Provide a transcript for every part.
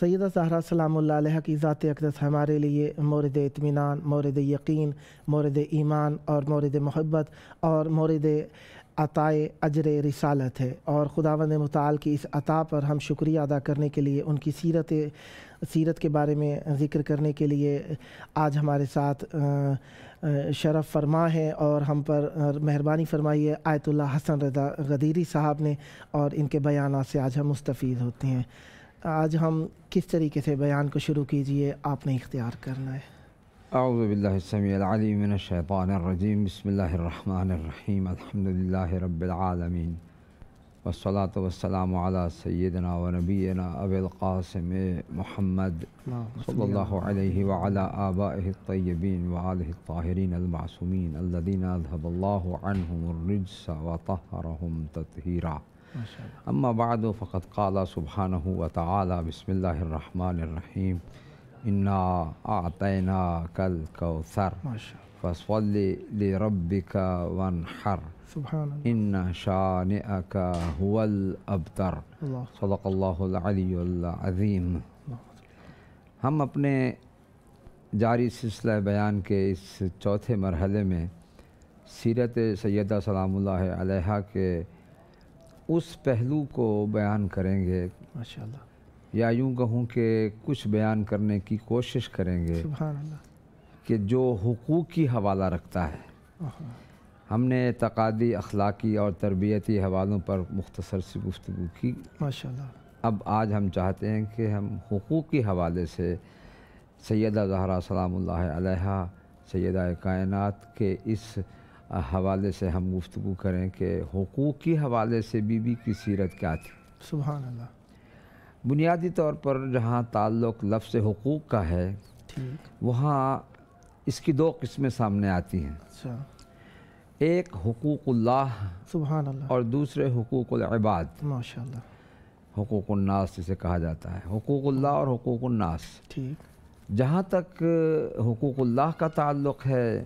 سیدہ زہرا سلام اللہ علیہ کی ذات اقدس ہمارے لیے مورد اطمینان، مورد یقین، مورد ایمان اور مورد محبت اور مورد عطائے اجر رسالت ہے، اور خداوند متعال کی اس عطا پر ہم شکریہ ادا کرنے کے لیے، ان کی سیرت کے بارے میں ذکر کرنے کے لیے آج ہمارے ساتھ شرف فرما ہے اور ہم پر مہربانی فرمائی ہے آیت اللہ حسن رضا غدیری صاحب نے، اور ان کے بیانات سے آج ہم مستفید ہوتے ہیں۔ آج ہم کس طریقے سے بیان کو شروع کیجئے، آپ نے اختیار کرنا ہے۔ اعوذ باللہ السمیع العلیم من الشیطان الرجیم، بسم اللہ الرحمن الرحیم، الحمدللہ رب العالمین، والصلاة والسلام علی سیدنا و نبینا ابی القاسم محمد صلی اللہ علیہ وعلی آبائہ الطیبین وآلہ الطاہرین المعصومین الذین اذھب اللہ عنہم الرجس وطہرہم تطہیرا۔ اما بعد فقد قال سبحانہ وتعالی بسم اللہ الرحمن الرحیم، انا اعطیناک الکوثر فصل لربک وانحر ان شانئک هو الابتر۔ صدق اللہ العلی العظیم۔ ہم اپنے جاری سلسلہ بیان کے اس چوتھے مرحلے میں سیرت سیدہ سلام اللہ علیہا کے اس پہلو کو بیان کریں گے، ماشاءاللہ، یا یوں کہوں کہ کچھ بیان کرنے کی کوشش کریں گے سبحان اللہ، کہ جو حقوقی حوالہ رکھتا ہے۔ ہم نے اعتقادی، اخلاقی اور تربیتی حوالوں پر مختصر سی گفتگو کی، ماشاءاللہ۔ اب آج ہم چاہتے ہیں کہ ہم حقوقی حوالے سے سیدہ زہرا سلام اللہ علیہا سیدہ کائنات کے اس حوالے سے ہم گفتگو کریں کہ حقوقی حوالے سے بی بی کی سیرت کیا تھی۔ سبحان اللہ۔ بنیادی طور پر جہاں تعلق لفظ حقوق کا ہے، وہاں اس کی دو قسمیں سامنے آتی ہیں۔ اچھا۔ ایک حقوق اللہ، سبحان اللہ، اور دوسرے حقوق العباد، ماشاءاللہ، حقوق الناس جسے کہا جاتا ہے، حقوق اللہ اور حقوق الناس۔ ٹھیک۔ جہاں تک حقوق اللہ کا تعلق ہے،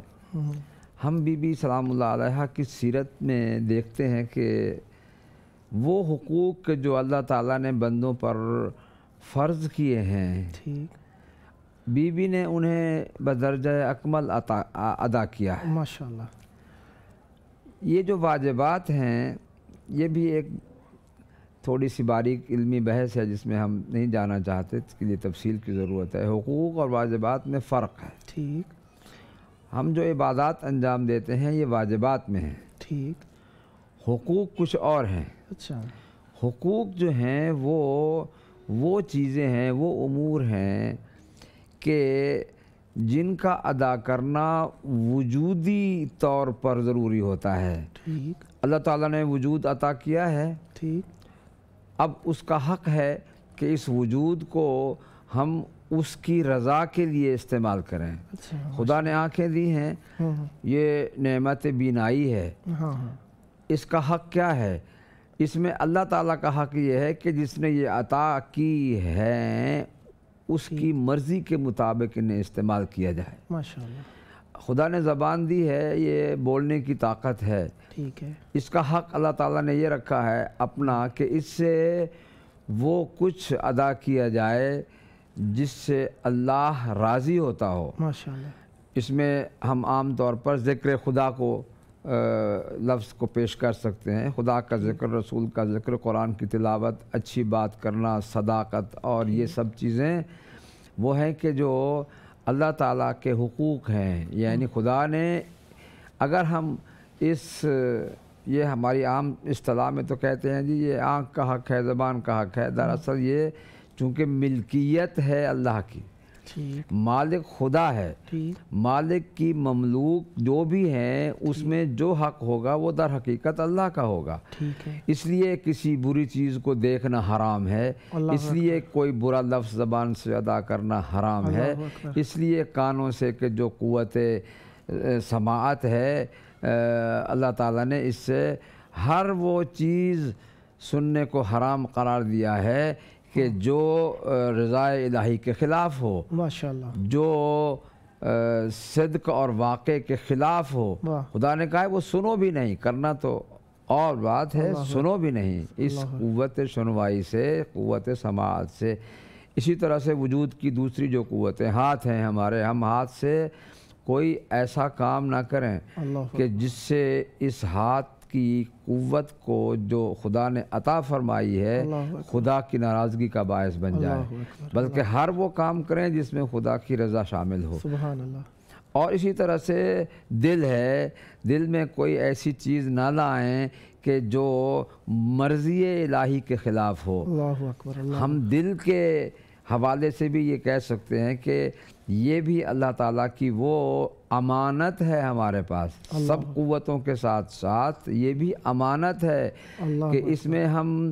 ہم بی بی سلام اللہ علیہا کی سیرت میں دیکھتے ہیں کہ وہ حقوق جو اللہ تعالیٰ نے بندوں پر فرض کیے ہیں، بی بی نے انہیں بدرجہ اکمل ادا کیا ہے۔ ماشاءاللہ۔ یہ جو واجبات ہیں، یہ بھی ایک تھوڑی سی باریک علمی بحث ہے جس میں ہم نہیں جانا چاہتے، اس کے لیے تفصیل کی ضرورت ہے۔ حقوق اور واجبات میں فرق ہے۔ ٹھیک۔ ہم جو عبادات انجام دیتے ہیں یہ واجبات میں ہیں۔ ٹھیک۔ حقوق کچھ اور ہیں۔ اچھا۔ حقوق جو ہیں وہ چیزیں ہیں، وہ امور ہیں کہ جن کا ادا کرنا وجودی طور پر ضروری ہوتا ہے۔ ٹھیک۔ اللہ تعالیٰ نے وجود عطا کیا ہے، ٹھیک، اب اس کا حق ہے کہ اس وجود کو ہم اس کی رضا کے لیے استعمال کریں۔ خدا نے آنکھیں دی ہیں، یہ نعمت بینائی ہے، اس کا حق کیا ہے؟ اس میں اللہ تعالیٰ کا حق یہ ہے کہ جس نے یہ عطا کی ہے اس کی مرضی کے مطابق انہیں استعمال کیا جائے۔ ماشاءاللہ۔ خدا نے زبان دی ہے، یہ بولنے کی طاقت ہے، ٹھیک ہے، اس کا حق اللہ تعالیٰ نے یہ رکھا ہے اپنا کہ اس سے وہ کچھ ادا کیا جائے جس سے اللہ راضی ہوتا ہو۔ ماشاءاللہ۔ اس میں ہم عام طور پر ذکر خدا کو لفظ کو پیش کر سکتے ہیں، خدا کا ذکر، رسول کا ذکر، قرآن کی تلاوت، اچھی بات کرنا، صداقت، اور یہ سب چیزیں وہ ہیں کہ جو اللہ تعالیٰ کے حقوق ہیں۔ یعنی خدا نے، اگر ہم یہ ہماری عام اصطلاح میں تو کہتے ہیں جی یہ آنکھ کا حق ہے، زبان کا حق ہے، دراصل یہ چونکہ ملکیت ہے اللہ کی، مالک خدا ہے، مالک کی مملوک جو بھی ہیں اس میں جو حق ہوگا وہ در حقیقت اللہ کا ہوگا۔ اس لیے کسی بری چیز کو دیکھنا حرام ہے، اس لیے کوئی برا لفظ زبان سے ادا کرنا حرام ہے، اس لیے کانوں سے کہ جو قوت سماعت ہے اللہ تعالیٰ نے اس سے ہر وہ چیز سننے کو حرام قرار دیا ہے کہ جو رضا الہی کے خلاف ہو، ماشاءاللہ، جو صدق اور واقع کے خلاف ہو۔ خدا نے کہا ہے وہ سنو بھی نہیں، کرنا تو اور بات ہے، سنو بھی نہیں۔ اس قوت سنوائی سے، قوت سماعت سے اسی طرح سے وجود کی دوسری جو قوتیں ہاتھ ہیں ہمارے، ہم ہاتھ سے کوئی ایسا کام نہ کریں اللہ کہ جس سے اس ہاتھ کی قوت کو جو خدا نے عطا فرمائی ہے اللہ خدا کی ناراضگی کا باعث بن جائے، اللہ اکبر، بلکہ ہر وہ کام کریں جس میں خدا کی رضا شامل ہو۔ سبحان اللہ، اور اسی طرح سے دل ہے، دل میں کوئی ایسی چیز نہ لائیں کہ جو مرضی الہی کے خلاف ہو۔ اللہ اکبر، اللہ ہم دل کے حوالے سے بھی یہ کہہ سکتے ہیں کہ یہ بھی اللہ تعالیٰ کی وہ امانت ہے ہمارے پاس، سب قوتوں کے ساتھ ساتھ یہ بھی امانت ہے اللہ کہ اس میں ہم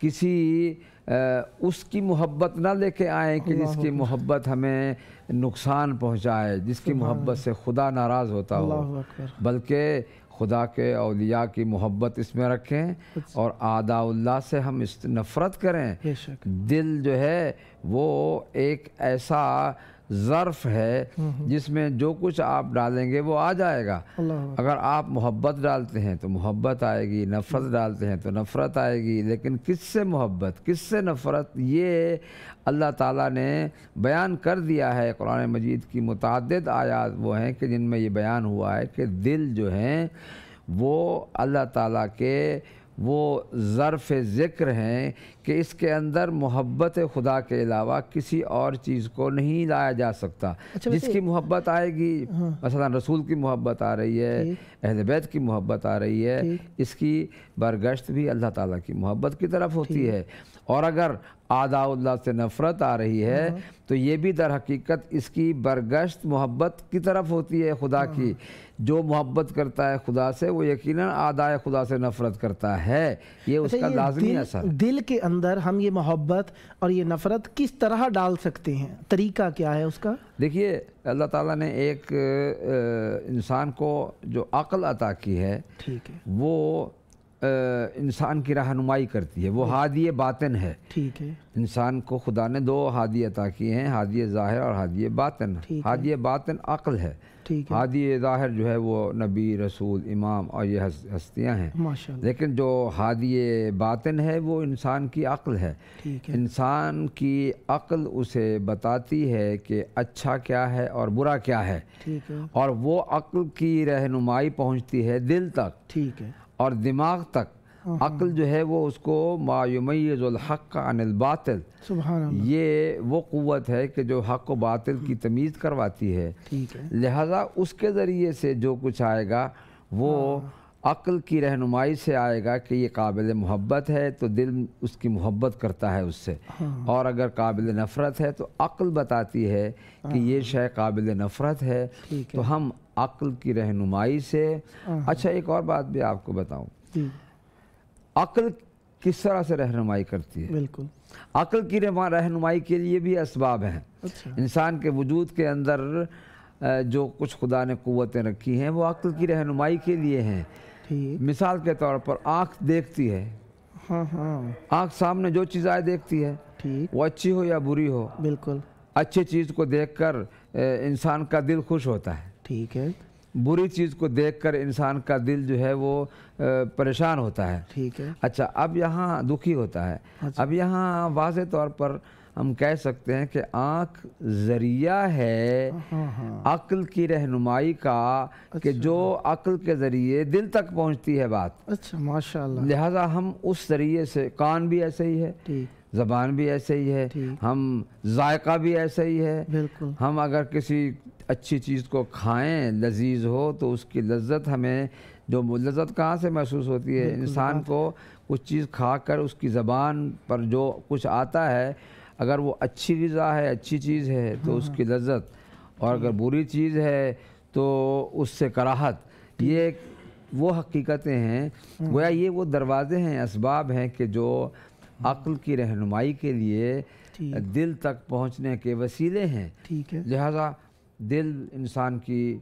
کسی اس کی محبت نہ لے کے آئیں کہ جس کی محبت ہمیں نقصان پہنچائے، جس کی محبت سے خدا ناراض ہوتا ہو، اللہ اکبر، بلکہ خدا کے اولیاء کی محبت اس میں رکھیں اور اعداء اللہ سے ہم نفرت کریں۔ بے شک، دل جو ہے وہ ایک ایسا ظرف ہے جس میں جو کچھ آپ ڈالیں گے وہ آ جائے گا۔ اللہ اگر آپ محبت ڈالتے ہیں تو محبت آئے گی، نفرت ڈالتے ہیں تو نفرت آئے گی، لیکن کس سے محبت کس سے نفرت یہ اللہ تعالیٰ نے بیان کر دیا ہے۔ قرآن مجید کی متعدد آیات وہ ہیں کہ جن میں یہ بیان ہوا ہے کہ دل جو ہیں وہ اللہ تعالیٰ کے وہ ظرف ذکر ہیں کہ اس کے اندر محبت خدا کے علاوہ کسی اور چیز کو نہیں لایا جا سکتا۔ جس کی محبت آئے گی، مثلا رسول کی محبت آ رہی ہے، اہل بیت کی محبت آ رہی ہے، اس کی برگشت بھی اللہ تعالیٰ کی محبت کی طرف ہوتی ہے۔ اور اگر اعداء اللہ سے نفرت آ رہی ہے تو یہ بھی در حقیقت اس کی برگشت محبت کی طرف ہوتی ہے خدا کی۔ جو محبت کرتا ہے خدا سے وہ یقیناً اعداء خدا سے نفرت کرتا ہے، یہ اس کا لازمی اثر۔ دل کے اندر ہم یہ محبت اور یہ نفرت کس طرح ڈال سکتے ہیں؟ طریقہ کیا ہے اس کا؟ دیکھیے، اللہ تعالیٰ نے ایک انسان کو جو عقل عطا کی ہے ٹھیک ہے، وہ انسان کی رہنمائی کرتی ہے، وہ ہادی باطن ہے۔ ٹھیک ہے، انسان کو خدا نے دو ہادی عطا کیے ہیں، ہادی ظاہر اور ہادی باطن۔ ہادی باطن عقل ہے، ٹھیک ہے، ہادی ظاہر جو ہے وہ نبی، رسول، امام اور یہ ہستیاں ہیں، ماشاءاللہ، لیکن جو ہادی باطن ہے وہ انسان کی عقل ہے۔ ٹھیک ہے، انسان کی عقل اسے بتاتی ہے کہ اچھا کیا ہے اور برا کیا ہے، ٹھیک ہے، اور وہ عقل کی رہنمائی پہنچتی ہے دل تک ٹھیک ہے، اور دماغ تک۔ عقل جو ہے وہ اس کو ما یمیز الحق عن الباطل، سبحان اللہ، یہ وہ قوت ہے کہ جو حق و باطل کی تمیز کرواتی ہے۔ ٹھیک ہے، لہذا اس کے ذریعے سے جو کچھ آئے گا وہ عقل کی رہنمائی سے آئے گا کہ یہ قابل محبت ہے تو دل اس کی محبت کرتا ہے اس سے، اور اگر قابل نفرت ہے تو عقل بتاتی ہے کہ یہ شے قابل نفرت ہے، تو ہم عقل کی رہنمائی سے۔ اچھا، ایک اور بات بھی آپ کو بتاؤں، عقل کس طرح سے رہنمائی کرتی ہے؟ بالکل، عقل کی رہنمائی کے لیے بھی اسباب ہیں۔ انسان کے وجود کے اندر جو کچھ خدا نے قوتیں رکھی ہیں وہ عقل کی رہنمائی کے لیے ہیں۔ مثال کے طور پر آنکھ دیکھتی ہے، آنکھ سامنے جو چیز آئے دیکھتی ہے، وہ اچھی ہو یا بری ہو، بالکل، اچھی چیز کو دیکھ کر انسان کا دل خوش ہوتا ہے، ٹھیک ہے، بری چیز کو دیکھ کر انسان کا دل جو ہے وہ پریشان ہوتا ہے، ٹھیک ہے، اچھا، اب یہاں دکھی ہوتا ہے۔ اب یہاں واضح طور پر ہم کہہ سکتے ہیں کہ آنکھ ذریعہ ہے عقل کی رہنمائی کا، کہ جو عقل کے ذریعے دل تک پہنچتی ہے بات۔ اچھا، ماشاءاللہ، لہٰذا ہم اس ذریعے سے، کان بھی ایسے ہی ہے، زبان بھی ایسے ہی ہے، ہم ذائقہ بھی ایسا ہی ہے، بالکل، ہم اگر کسی اچھی چیز کو کھائیں، لذیذ ہو، تو اس کی لذت ہمیں، جو لذت کہاں سے محسوس ہوتی ہے؟ انسان کو کچھ چیز کھا کر اس کی زبان پر جو کچھ آتا ہے، اگر وہ اچھی غذا ہے، اچھی چیز ہے تو اس کی لذت، اور اگر بری چیز ہے تو اس سے کراہت۔ یہ وہ حقیقتیں ہیں، گویا یہ وہ دروازے ہیں، اسباب ہیں کہ جو عقل کی رہنمائی کے لیے دل تک پہنچنے کے وسیلے ہیں۔ لہذا دل انسان کی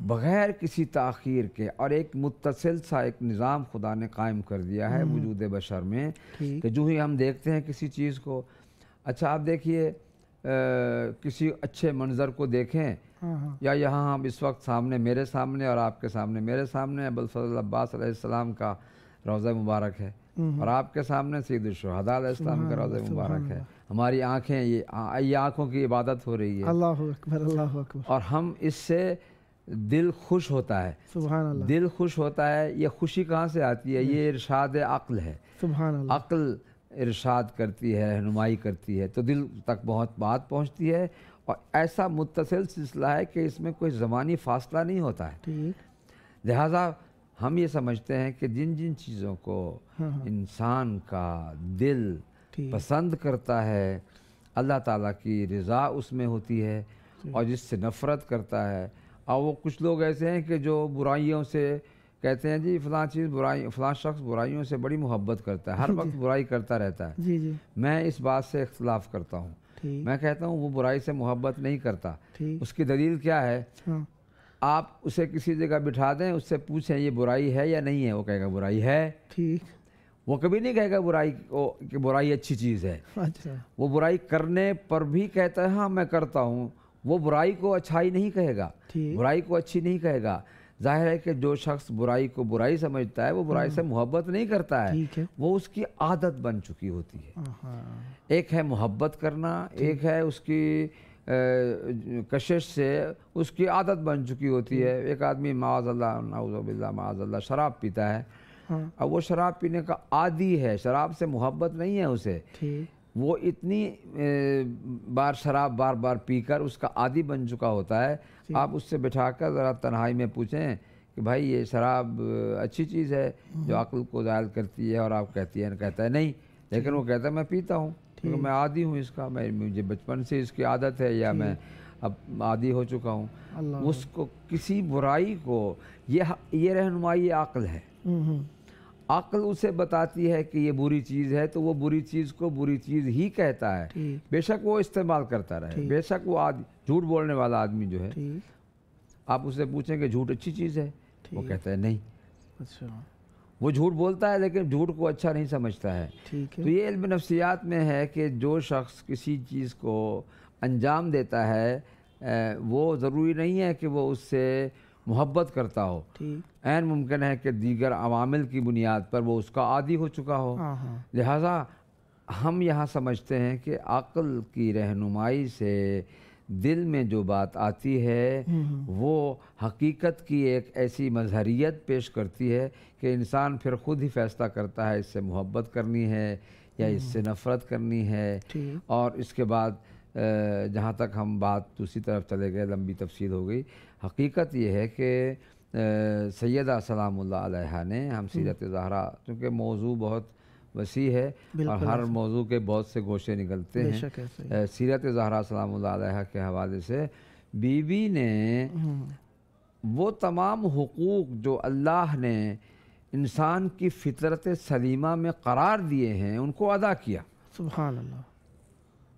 بغیر کسی تاخیر کے اور ایک متصل سا ایک نظام خدا نے قائم کر دیا ہے وجود بشر میں، کہ جو ہی ہم دیکھتے ہیں کسی چیز کو، اچھا آپ دیکھیے کسی اچھے منظر کو دیکھیں، یا یہاں ہم اس وقت سامنے، میرے سامنے اور آپ کے سامنے، میرے سامنے ابوالفضل عباس علیہ السلام کا روضہ مبارک ہے، اور آپ کے سامنے سید الشہداء علیہ السلام کا روضہ مبارک ہے. ہماری آنکھیں یہ آنکھوں کی عبادت ہو رہی ہے. اللہ اکبر اللہ اکبر. اور ہم اس سے دل خوش ہوتا ہے. سبحان اللہ. دل خوش ہوتا ہے. یہ خوشی کہاں سے آتی ہے؟ یہ ارشاد عقل ہے. سبحان اللہ. عقل ارشاد کرتی ہے، رہنمائی کرتی ہے، تو دل تک بہت بات پہنچتی ہے. اور ایسا متصل سلسلہ ہے کہ اس میں کوئی زمانی فاصلہ نہیں ہوتا ہے. ٹھیک. لہٰذا ہم یہ سمجھتے ہیں کہ جن جن چیزوں کو انسان کا دل پسند کرتا ہے، اللہ تعالیٰ کی رضا اس میں ہوتی ہے. اور جس سے نفرت کرتا ہے، اور وہ کچھ لوگ ایسے ہیں کہ جو برائیوں سے کہتے ہیں جی فلاں چیز برائی، فلاں شخص برائیوں سے بڑی محبت کرتا ہے، ہر وقت برائی کرتا رہتا ہے. جی جی. میں اس بات سے اختلاف کرتا ہوں. میں کہتا ہوں وہ برائی سے محبت نہیں کرتا. اس کی دلیل کیا ہے؟ آپ اسے کسی جگہ بٹھا دیں، اس سے پوچھیں یہ برائی ہے یا نہیں ہے، وہ کہے گا برائی ہے. ٹھیک. وہ کبھی نہیں کہے گا برائی کہ برائی اچھی چیز ہے. اچھا. وہ برائی کرنے پر بھی کہتا ہے ہاں میں کرتا ہوں. وہ برائی کو اچھائی نہیں کہے گا، برائی کو اچھی نہیں کہے گا. ظاہر ہے کہ جو شخص برائی کو برائی سمجھتا ہے وہ برائی سے محبت نہیں کرتا ہے، وہ اس کی عادت بن چکی ہوتی ہے. ایک ہے محبت کرنا، ایک ہے اس کی کشش سے اس کی عادت بن چکی ہوتی ہے. ایک آدمی معاذ اللہ نعوذ باللہ معاذ اللہ شراب پیتا ہے، اب وہ شراب پینے کا عادی ہے، شراب سے محبت نہیں ہے اسے. وہ اتنی بار شراب بار بار پی کر اس کا عادی بن چکا ہوتا ہے. آپ اس سے بٹھا کر ذرا تنہائی میں پوچھیں کہ بھائی یہ شراب اچھی چیز ہے جو عقل کو زائل کرتی ہے، اور آپ کہتا ہے نہیں، لیکن وہ کہتا ہے میں پیتا ہوں کیونکہ میں عادی ہوں اس کا، مجھے بچپن سے اس کی عادت ہے، یا میں اب عادی ہو چکا ہوں. اس کو کسی برائی کو یہ رہنمائی عقل ہے. عقل اسے بتاتی ہے کہ یہ بری چیز ہے تو وہ بری چیز کو بری چیز ہی کہتا ہے، بے شک وہ استعمال کرتا رہے. بے شک وہ جھوٹ بولنے والا آدمی جو ہے، آپ اسے پوچھیں کہ جھوٹ اچھی چیز ہے، وہ کہتا ہے نہیں. اچھا. وہ جھوٹ بولتا ہے لیکن جھوٹ کو اچھا نہیں سمجھتا ہے. تو یہ علم نفسیات میں ہے کہ جو شخص کسی چیز کو انجام دیتا ہے وہ ضروری نہیں ہے کہ وہ اس سے محبت کرتا ہو. عین ممکن ہے کہ دیگر عوامل کی بنیاد پر وہ اس کا عادی ہو چکا ہو. لہٰذا ہم یہاں سمجھتے ہیں کہ عقل کی رہنمائی سے دل میں جو بات آتی ہے وہ حقیقت کی ایک ایسی مظہریت پیش کرتی ہے کہ انسان پھر خود ہی فیصلہ کرتا ہے اس سے محبت کرنی ہے یا اس سے نفرت کرنی ہے. اور اس کے بعد جہاں تک ہم بات دوسری طرف چلے گئے، لمبی تفصیل ہو گئی. حقیقت یہ ہے کہ سیدہ سلام اللہ علیہا نے، ہم سیرت زہرا چونکہ موضوع بہت وسیع ہے اور ہر موضوع کے بہت سے گوشے نکلتے ہیں، سیرت زہرا سلام اللہ علیہا کے حوالے سے بی بی نے وہ تمام حقوق جو اللہ نے انسان کی فطرت سلیمہ میں قرار دیے ہیں ان کو ادا کیا. سبحان اللہ.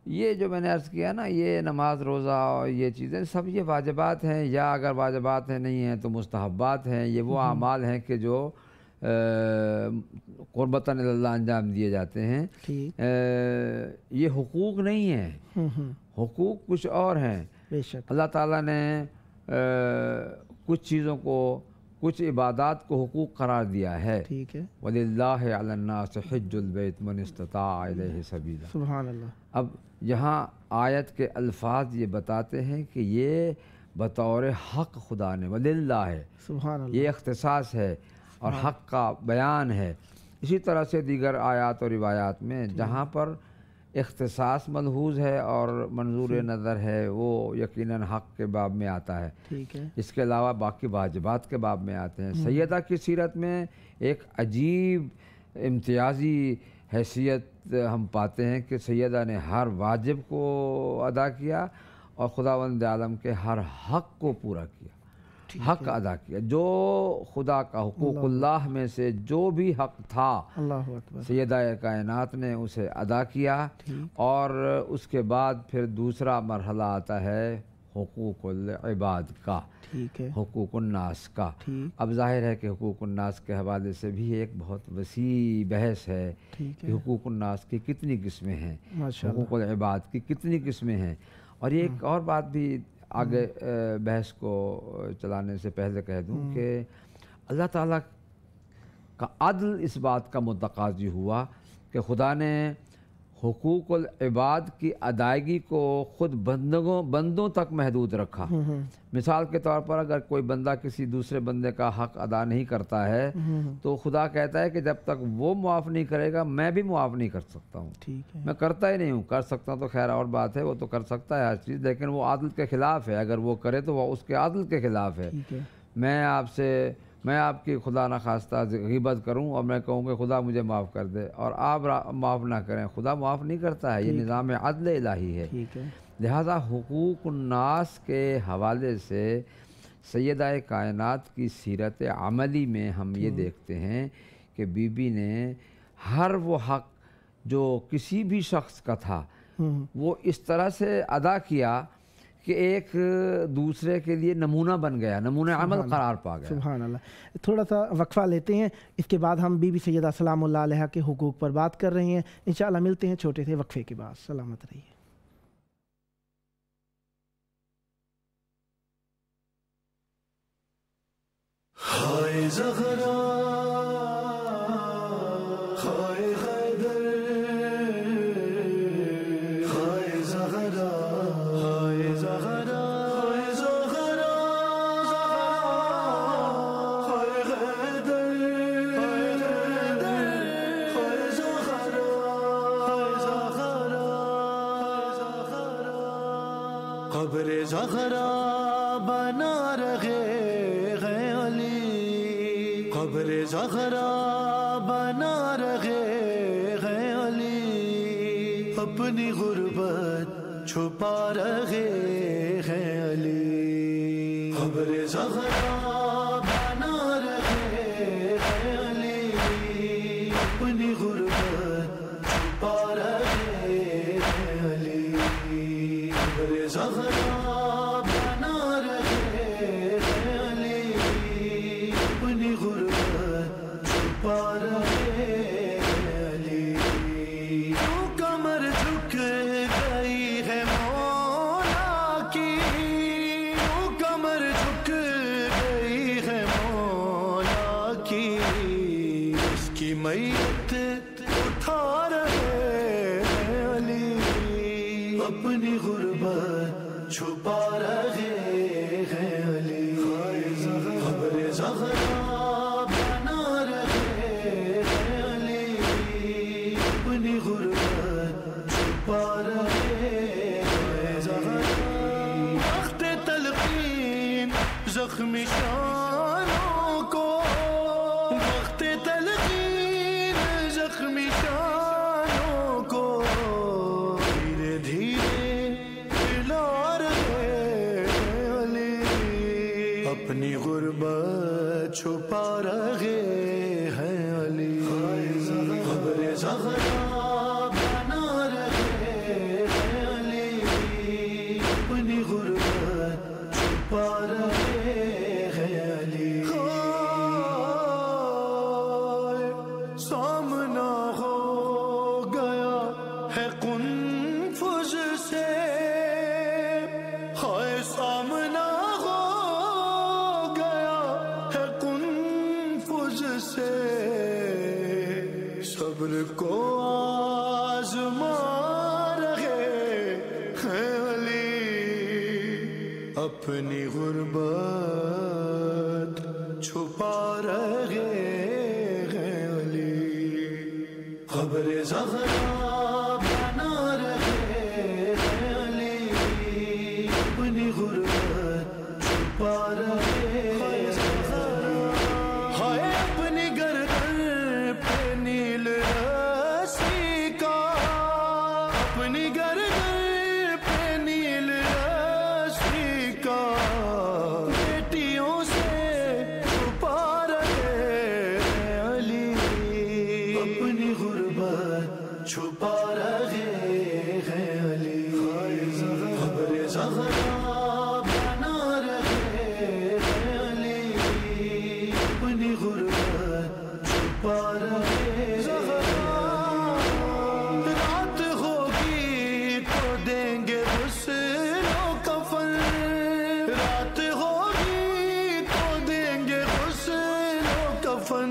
یہ جو میں نے عرض کیا نا، یہ نماز روزہ اور یہ چیزیں سب یہ واجبات ہیں، یا اگر واجبات ہیں نہیں ہیں تو مستحبات ہیں. یہ وہ اعمال ہیں کہ جو قربتاً اللہ انجام دیے جاتے ہیں. یہ حقوق نہیں ہیں، حقوق کچھ اور ہیں. اللہ تعالیٰ نے کچھ چیزوں کو، کچھ عبادات کو حقوق قرار دیا ہے. وَلِلَّهِ عَلَى النَّاسِ حِجُّ الْبَيْتِ مَنِ اسْتَطَاعَ إِلَيْهِ سَبِيلًا. سبحان اللہ. اب یہاں آیت کے الفاظ یہ بتاتے ہیں کہ یہ بطور حق خدا نے، وَلِلَّهِ، سبحان اللہ، یہ اختصاص ہے اور حق کا بیان ہے. اسی طرح سے دیگر آیات اور روایات میں جہاں پر اختصاص ملحوظ ہے اور منظور نظر ہے وہ یقیناً حق کے باب میں آتا ہے. اس کے علاوہ باقی واجبات کے باب میں آتے ہیں. سیدہ کی سیرت میں ایک عجیب امتیازی حیثیت ہم پاتے ہیں کہ سیدہ نے ہر واجب کو ادا کیا اور خداوند عالم کے ہر حق کو پورا کیا، حق ادا کیا. جو خدا کا حقوق اللہ میں سے جو بھی حق تھا سیدہ کائنات نے اسے ادا کیا. اور اس کے بعد پھر دوسرا مرحلہ آتا ہے حقوق العباد کا، حقوق الناس کا. اب ظاہر ہے کہ حقوق الناس کے حوالے سے بھی ایک بہت وسیع بحث ہے کہ حقوق الناس کی کتنی قسمیں ہیں، حقوق العباد کی کتنی قسمیں ہیں. اور یہ ایک اور بات بھی آگے بحث کو چلانے سے پہلے کہہ دوں کہ اللہ تعالیٰ کا عدل اس بات کا متقاضی ہوا کہ خدا نے حقوق العباد کی ادائیگی کو خود بندوں تک محدود رکھا۔ مثال کے طور پر اگر کوئی بندہ کسی دوسرے بندے کا حق ادا نہیں کرتا ہے تو خدا کہتا ہے کہ جب تک وہ معاف نہیں کرے گا میں بھی معاف نہیں کر سکتا ہوں۔ میں کرتا ہی نہیں ہوں، کر سکتا ہوں تو خیر اور بات ہے، وہ تو کر سکتا ہے ہر چیز، لیکن وہ عدل کے خلاف ہے، اگر وہ کرے تو وہ اس کے عدل کے خلاف ہے۔ میں آپ کی خدا نخواستہ غیبت کروں اور میں کہوں کہ خدا مجھے معاف کر دے اور آپ معاف نہ کریں، خدا معاف نہیں کرتا ہے، یہ نظام عدل الہی ہے۔ لہذا حقوق الناس کے حوالے سے سیدہ کائنات کی سیرت عملی میں ہم یہ دیکھتے ہیں کہ بی بی نے ہر وہ حق جو کسی بھی شخص کا تھا وہ اس طرح سے ادا کیا کہ ایک دوسرے کے لیے نمونہ بن گیا، نمونہ عمل قرار پا گیا۔ سبحان اللہ۔ تھوڑا سا وقفہ لیتے ہیں، اس کے بعد ہم بی بی سیدہ سلام اللہ علیہا کے حقوق پر بات کر رہے ہیں، انشاءاللہ ملتے ہیں چھوٹے سے وقفے کے بعد۔ سلامت رہیے۔ ہائے زہرا ہائے حیدر ہائے زہرا ہائے زہرا ہائے زہرا ہائے حیدر ہائے زہرا ہائے زہرا قبر زہرا بنا رہے قبر زہرا بنا رہے ہیں علی، اپنی غربت چھپا رہے ہیں علی، قبر زہرا بنا رہے ہیں علی، اپنی غربت چھپا رہے ہیں علی، قبر زہرا بنا رہے ہیں علی، اپنی غربت چھپا رہے علی، کیوں کمر جھک گئی ہے مولا کی، کیوں کمر جھک گئی ہے مولا کی، اس کی میت اٹھا رہے علی، اپنی غربت چھپا رہے ہیں علی، قبر زہرا زخمی شانوں کو، وقت تلقین زخمی شانوں کو دھیرے دھیرے پلا رہے علی، اپنی غربت چھپا رہے ہیں علی، قبر زہرا بنا رہے ہیں علی، اپنی غربت چھپا رہے کو آزما رہے ہیں علی، اپنی غربت چھپا رہے ہیں علی، قبر زہرا بنا رہے ہیں علی، اپنی غربت چھپا رہے ہیں، ہائے اپنی گردن پہ نیل رسی کا، اپنی گردن پہ نیل رسی کا، بیٹیوں سے چھپا رہے علی، اپنی غربت چھپا رہے ہیں علی، قبر زہرا بنا رہے ہیں علی، اپنی غربت چھپا رہے، رات ہوگی تو دیں گے غسل و کفن، رات ہوگی تو دیں گے غسل و کفن،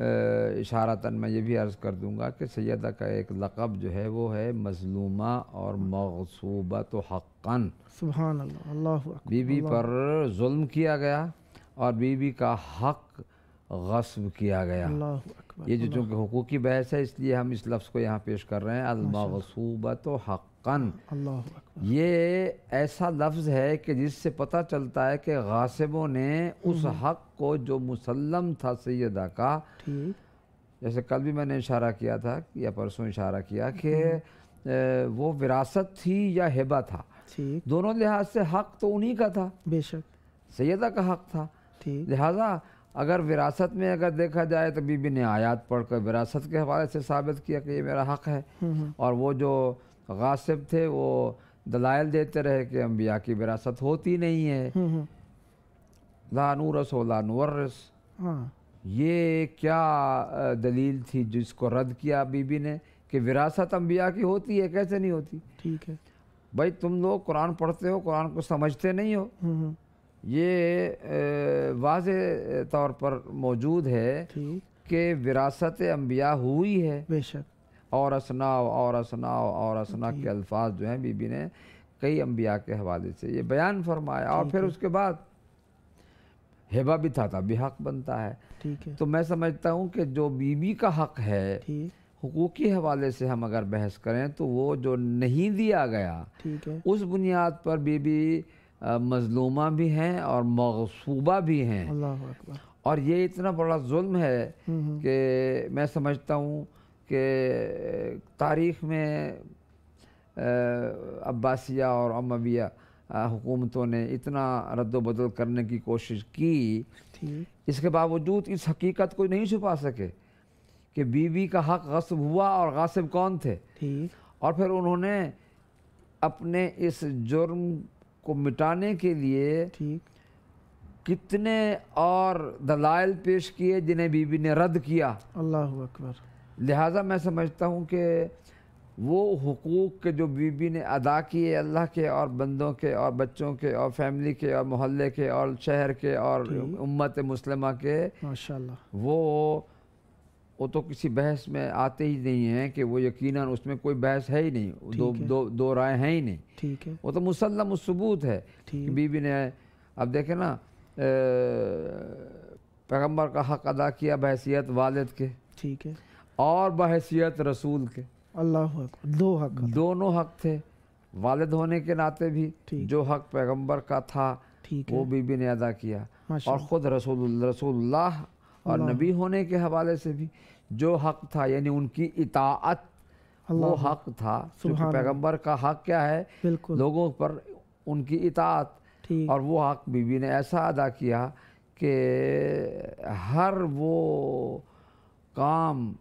اشارتاً میں یہ بھی عرض کر دوں گا کہ سیدہ کا ایک لقب جو ہے وہ ہے مظلومہ اور مغصوبۃ حقاً. سبحان اللہ. اللہ اکبر. بی بی پر ظلم کیا گیا اور بی بی کا حق غصب کیا گیا. اللہ اکبر. یہ جو چونکہ حقوقی بحث ہے اس لیے ہم اس لفظ کو یہاں پیش کر رہے ہیں المغصوبۃ حقاً. اللہ اکبر. یہ ایسا لفظ ہے کہ جس سے پتہ چلتا ہے کہ غاصبوں نے اس حق کو جو مسلم تھا سیدہ کا، ٹھیک. جیسے کل بھی میں نے اشارہ کیا تھا یا پرسوں اشارہ کیا کہ وہ وراثت تھی یا ہبہ تھا، ٹھیک. دونوں لحاظ سے حق تو انہی کا تھا، بے شک. سیدہ کا حق تھا. ٹھیک. لہٰذا اگر وراثت میں اگر دیکھا جائے تو بی بی نے آیات پڑھ کر وراثت کے حوالے سے ثابت کیا کہ یہ میرا حق ہے، اور وہ جو غاصب تھے وہ دلائل دیتے رہے کہ انبیاء کی وراثت ہوتی نہیں ہے. لا نورث ولا نورث. ہاں. یہ کیا دلیل تھی جس کو رد کیا بی بی نے کہ وراثت انبیاء کی ہوتی ہے؟ کیسے نہیں ہوتی؟ ٹھیک ہے. بھائی تم لوگ قرآن پڑھتے ہو، قرآن کو سمجھتے نہیں ہو. یہ واضح طور پر موجود ہے ٹھیک. کہ وراثت انبیاء ہوئی ہے. بے شک. اور اسنا کے الفاظ جو ہیں بی بی نے کئی انبیاء کے حوالے سے یہ بیان فرمایا. اور پھر اس کے بعد ہبہ بھی تھا بھی حق بنتا ہے. ٹھیک ہے. تو میں سمجھتا ہوں کہ جو بی بی کا حق ہے ٹھیک. حقوقی حوالے سے ہم اگر بحث کریں تو وہ جو نہیں دیا گیا ٹھیک ہے. اس بنیاد پر بی بی مظلومہ بھی ہیں اور مغصوبہ بھی ہیں. اللہ اکبر. اور یہ اتنا بڑا ظلم ہے کہ میں سمجھتا ہوں کہ تاریخ میں عباسیہ اور امویہ حکومتوں نے اتنا رد و بدل کرنے کی کوشش کی، اس کے باوجود اس حقیقت کو نہیں چھپا سکے کہ بی بی کا حق غصب ہوا اور غاصب کون تھے. اور پھر انہوں نے اپنے اس جرم کو مٹانے کے لیے کتنے اور دلائل پیش کیے جنہیں بی بی نے رد کیا. اللہ اکبر. لہٰذا میں سمجھتا ہوں کہ وہ حقوق کے جو بی بی نے ادا کیے اللہ کے اور بندوں کے اور بچوں کے اور فیملی کے اور محلے کے اور شہر کے اور امت مسلمہ کے، ماشاءاللہ وہ تو کسی بحث میں آتے ہی نہیں ہیں کہ وہ یقیناً اس میں کوئی بحث ہے ہی نہیں، دو رائے ہیں ہی نہیں. ٹھیک ہے. وہ تو مسلم الثبوت ہے کہ بی بی نے، اب دیکھیں نا، پیغمبر کا حق ادا کیا بحیثیت والد کے، ٹھیک ہے، اور بحیثیت رسول کے. اللہ اکبر. دو حق، دونوں حق تھے. والد ہونے کے ناطے بھی جو حق پیغمبر کا تھا وہ بی بی نے ادا کیا، اور خود رسول اللہ اور نبی ہونے کے حوالے سے بھی جو حق تھا، یعنی ان کی اطاعت، وہ حق تھا. کیونکہ پیغمبر کا حق کیا ہے؟ لوگوں پر ان کی اطاعت. اور وہ حق بی بی نے ایسا ادا کیا کہ ہر وہ کام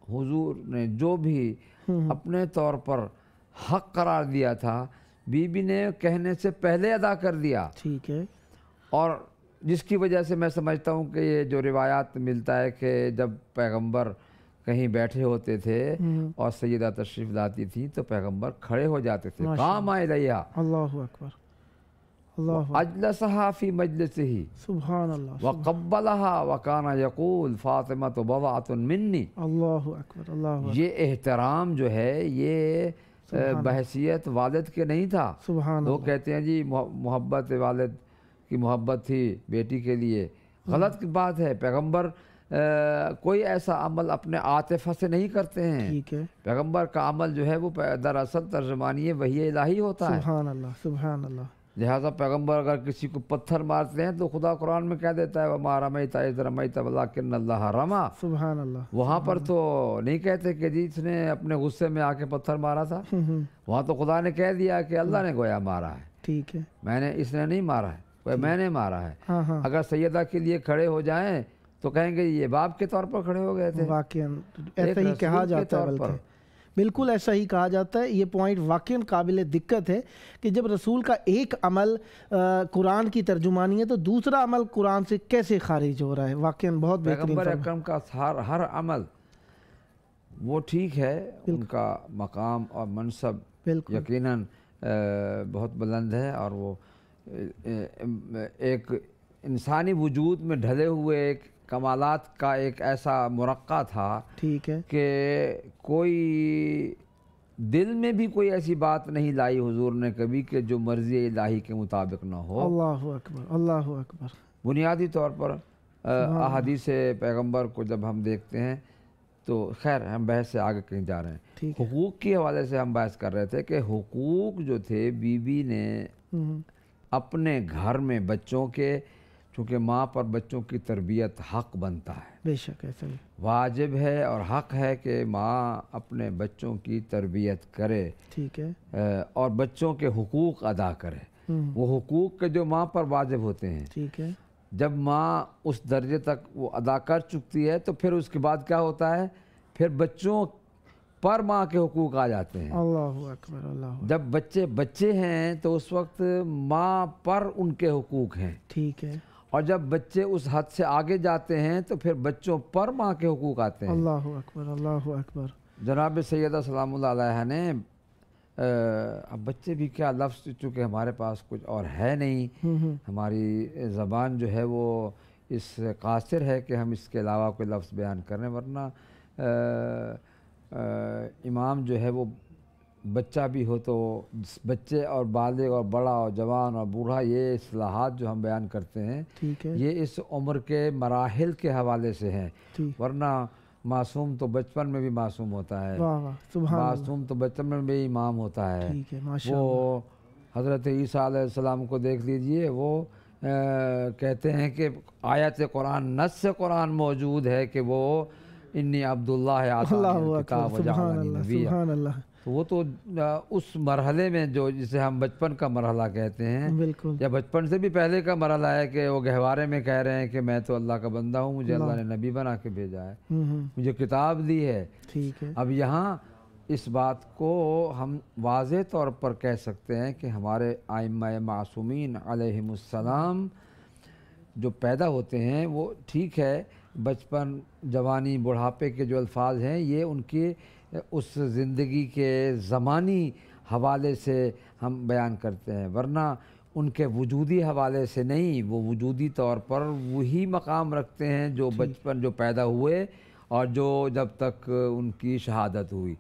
حضور نے جو بھی اپنے طور پر حق قرار دیا تھا بی بی نے کہنے سے پہلے ادا کر دیا. ٹھیک ہے. اور جس کی وجہ سے میں سمجھتا ہوں کہ یہ جو روایات ملتا ہے کہ جب پیغمبر کہیں بیٹھے ہوتے تھے اور سیدہ تشریف لاتی تھیں تو پیغمبر کھڑے ہو جاتے تھے. قام الیہا. اللہ اکبر. اجلسها فی مجلسہ. سبحان اللہ. وقبلها وکانا یقول فاطمۃ بضعۃ منی. اللہ اکبر. اللہ اکبر. یہ احترام جو ہے یہ بحیثیت والد کے نہیں تھا. سبحان. لوگ کہتے ہیں جی محبت والد کی محبت تھی بیٹی کے لیے. غلط بات ہے. پیغمبر کوئی ایسا عمل اپنے عاطفہ سے نہیں کرتے ہیں. ٹھیک ہے. پیغمبر کا عمل جو ہے وہ دراصل ترجمانی وحی الہی ہوتا ہے. سبحان اللہ. سبحان اللہ. لہٰذا پیغمبر اگر کسی کو پتھر مارتے ہیں تو خدا قرآن میں کہہ دیتا ہے وَمَا رَمَيْتَ إِذْ رَمَيْتَ وَلَكِنَّ اللَّهَ رَمَى. سبحان اللہ. وہاں پر تو نہیں کہتے کہ جی اس نے اپنے غصے میں آ کے پتھر مارا تھا. وہاں تو خدا نے کہہ دیا کہ اللہ نے گویا مارا ہے. ٹھیک ہے. اس نے نہیں مارا ہے، میں نے مارا ہے. اگر سیدہ کے لیے کھڑے ہو جائیں تو کہیں گے یہ باپ کے طور پر کھڑے ہو گئے تھے. واقعاً ایسا ہی کہا جاتا ہے. بلکہ بالکل ایسا ہی کہا جاتا ہے. یہ پوائنٹ واقعاً قابل دقت ہے کہ جب رسول کا ایک عمل قرآن کی ترجمانی ہے تو دوسرا عمل قرآن سے کیسے خارج ہو رہا ہے. واقعاً بہت بہترین. پیغمبر اکرم کا ہر عمل وہ ٹھیک ہے، ان کا مقام اور منصب یقیناً بہت بلند ہے، اور وہ ایک انسانی وجود میں ڈھلے ہوئے ایک کمالات کا ایک ایسا مرقع تھا ٹھیک ہے، کہ کوئی دل میں بھی کوئی ایسی بات نہیں لائی حضور نے کبھی کہ جو مرضی الہی کے مطابق نہ ہو۔ اللہ اکبر، اللہ اکبر۔ بنیادی طور پر احادیث پیغمبر کو جب ہم دیکھتے ہیں تو خیر ہم بحث سے آگے کہیں جا رہے ہیں۔ ٹھیک ہے، حقوق کے حوالے سے ہم بحث کر رہے تھے کہ حقوق جو تھے بیوی نے اپنے گھر میں بچوں کے، چونکہ ماں پر بچوں کی تربیت حق بنتا ہے، بے شک ایسا ہی، واجب ہے اور حق ہے کہ ماں اپنے بچوں کی تربیت کرے ٹھیک ہے، اور بچوں کے حقوق ادا کرے۔ وہ حقوق کے جو ماں پر واجب ہوتے ہیں، ٹھیک ہے، جب ماں اس درجے تک وہ ادا کر چکتی ہے تو پھر اس کے بعد کیا ہوتا ہے، پھر بچوں پر ماں کے حقوق آ جاتے ہیں۔ اللہ اکبر، اللہ اکبر، جب بچے ہیں تو اس وقت ماں پر ان کے حقوق ہیں، ٹھیک ہے، اور جب بچے اس حد سے آگے جاتے ہیں تو پھر بچوں پر ماں کے حقوق آتے ہیں۔ اللہ اکبر، اللہ اکبر۔ جناب سیدہ سلام اللہ علیہ نے اب بچے بھی کیا لفظ، چونکہ ہمارے پاس کچھ اور ہے نہیں، ہماری زبان جو ہے وہ اس قاصر ہے کہ ہم اس کے علاوہ کوئی لفظ بیان کریں، ورنہ امام جو ہے وہ بچہ بھی ہو تو بچے اور بالغ اور بڑا اور جوان اور بوڑھا، یہ اصطلاحات جو ہم بیان کرتے ہیں ٹھیک ہے، یہ اس عمر کے مراحل کے حوالے سے ہیں، ٹھیک، ورنہ معصوم تو بچپن میں بھی معصوم ہوتا ہے، واہ واہ، سبحان اللہ، معصوم تو بچپن میں بھی امام ہوتا ہے۔ ٹھیک ہے، ماشاء اللہ، وہ حضرت عیسیٰ علیہ السلام کو دیکھ لیجئے، وہ کہتے ہیں کہ آیت قرآن، نص قرآن موجود ہے کہ وہ انی عبداللہ آتانی اللہ الکتاب اکبر، سبحان وجعلنی اللہ، نبیہ۔ سبحان اللہ، تو وہ تو اس مرحلے میں جو جسے ہم بچپن کا مرحلہ کہتے ہیں، بالکل، یا بچپن سے بھی پہلے کا مرحلہ ہے کہ وہ گہوارے میں کہہ رہے ہیں کہ میں تو اللہ کا بندہ ہوں، مجھے اللہ نے نبی بنا کے بھیجا ہے، مجھے کتاب دی ہے۔ ٹھیک ہے، اب یہاں اس بات کو ہم واضح طور پر کہہ سکتے ہیں کہ ہمارے ائمہ معصومین علیہم السلام جو پیدا ہوتے ہیں وہ ٹھیک ہے، بچپن، جوانی، بڑھاپے کے جو الفاظ ہیں یہ ان کی اس زندگی کے زمانی حوالے سے ہم بیان کرتے ہیں، ورنہ ان کے وجودی حوالے سے نہیں، وہ وجودی طور پر وہی مقام رکھتے ہیں جو بچپن جو پیدا ہوئے اور جو جب تک ان کی شہادت ہوئی،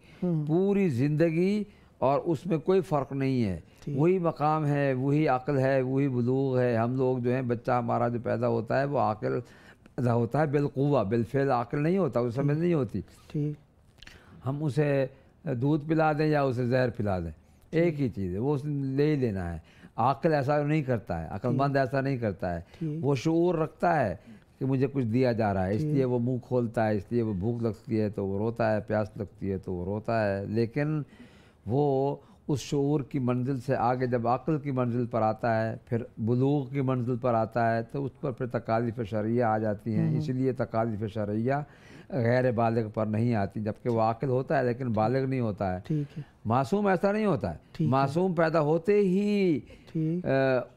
پوری زندگی، اور اس میں کوئی فرق نہیں ہے، وہی مقام ہے، وہی عقل ہے، وہی بلوغ ہے۔ ہم لوگ جو ہیں، بچہ ہمارا جو پیدا ہوتا ہے وہ عاقل پیدا ہوتا ہے، بالقوہ، بالفعل عاقل نہیں ہوتا، اس سمجھ نہیں ہوتی، ٹھیک، ہم اسے دودھ پلا دیں یا اسے زہر پلا دیں، ایک ہی چیز ہے، وہ اس نے لے ہی لینا ہے۔ عاقل ایسا نہیں کرتا ہے، عقل مند ایسا نہیں کرتا ہے، وہ شعور رکھتا ہے کہ مجھے کچھ دیا جا رہا ہے، اس لیے وہ منہ کھولتا ہے، اس لیے وہ بھوک لگتی ہے تو وہ روتا ہے، پیاس لگتی ہے تو وہ روتا ہے، لیکن وہ اس شعور کی منزل سے آگے جب عقل کی منزل پر آتا ہے، پھر بلوغ کی منزل پر آتا ہے، تو اس پر پھر تکالیف شرعیہ آ جاتی ہیں، اس لیے تکالیف شرعیہ غیر بالغ پر نہیں آتی، جبکہ وہ عاقل ہوتا ہے لیکن بالغ نہیں ہوتا ہے۔ ٹھیک ہے، معصوم ایسا نہیں ہوتا ہے، معصوم پیدا ہوتے ہی ٹھیک،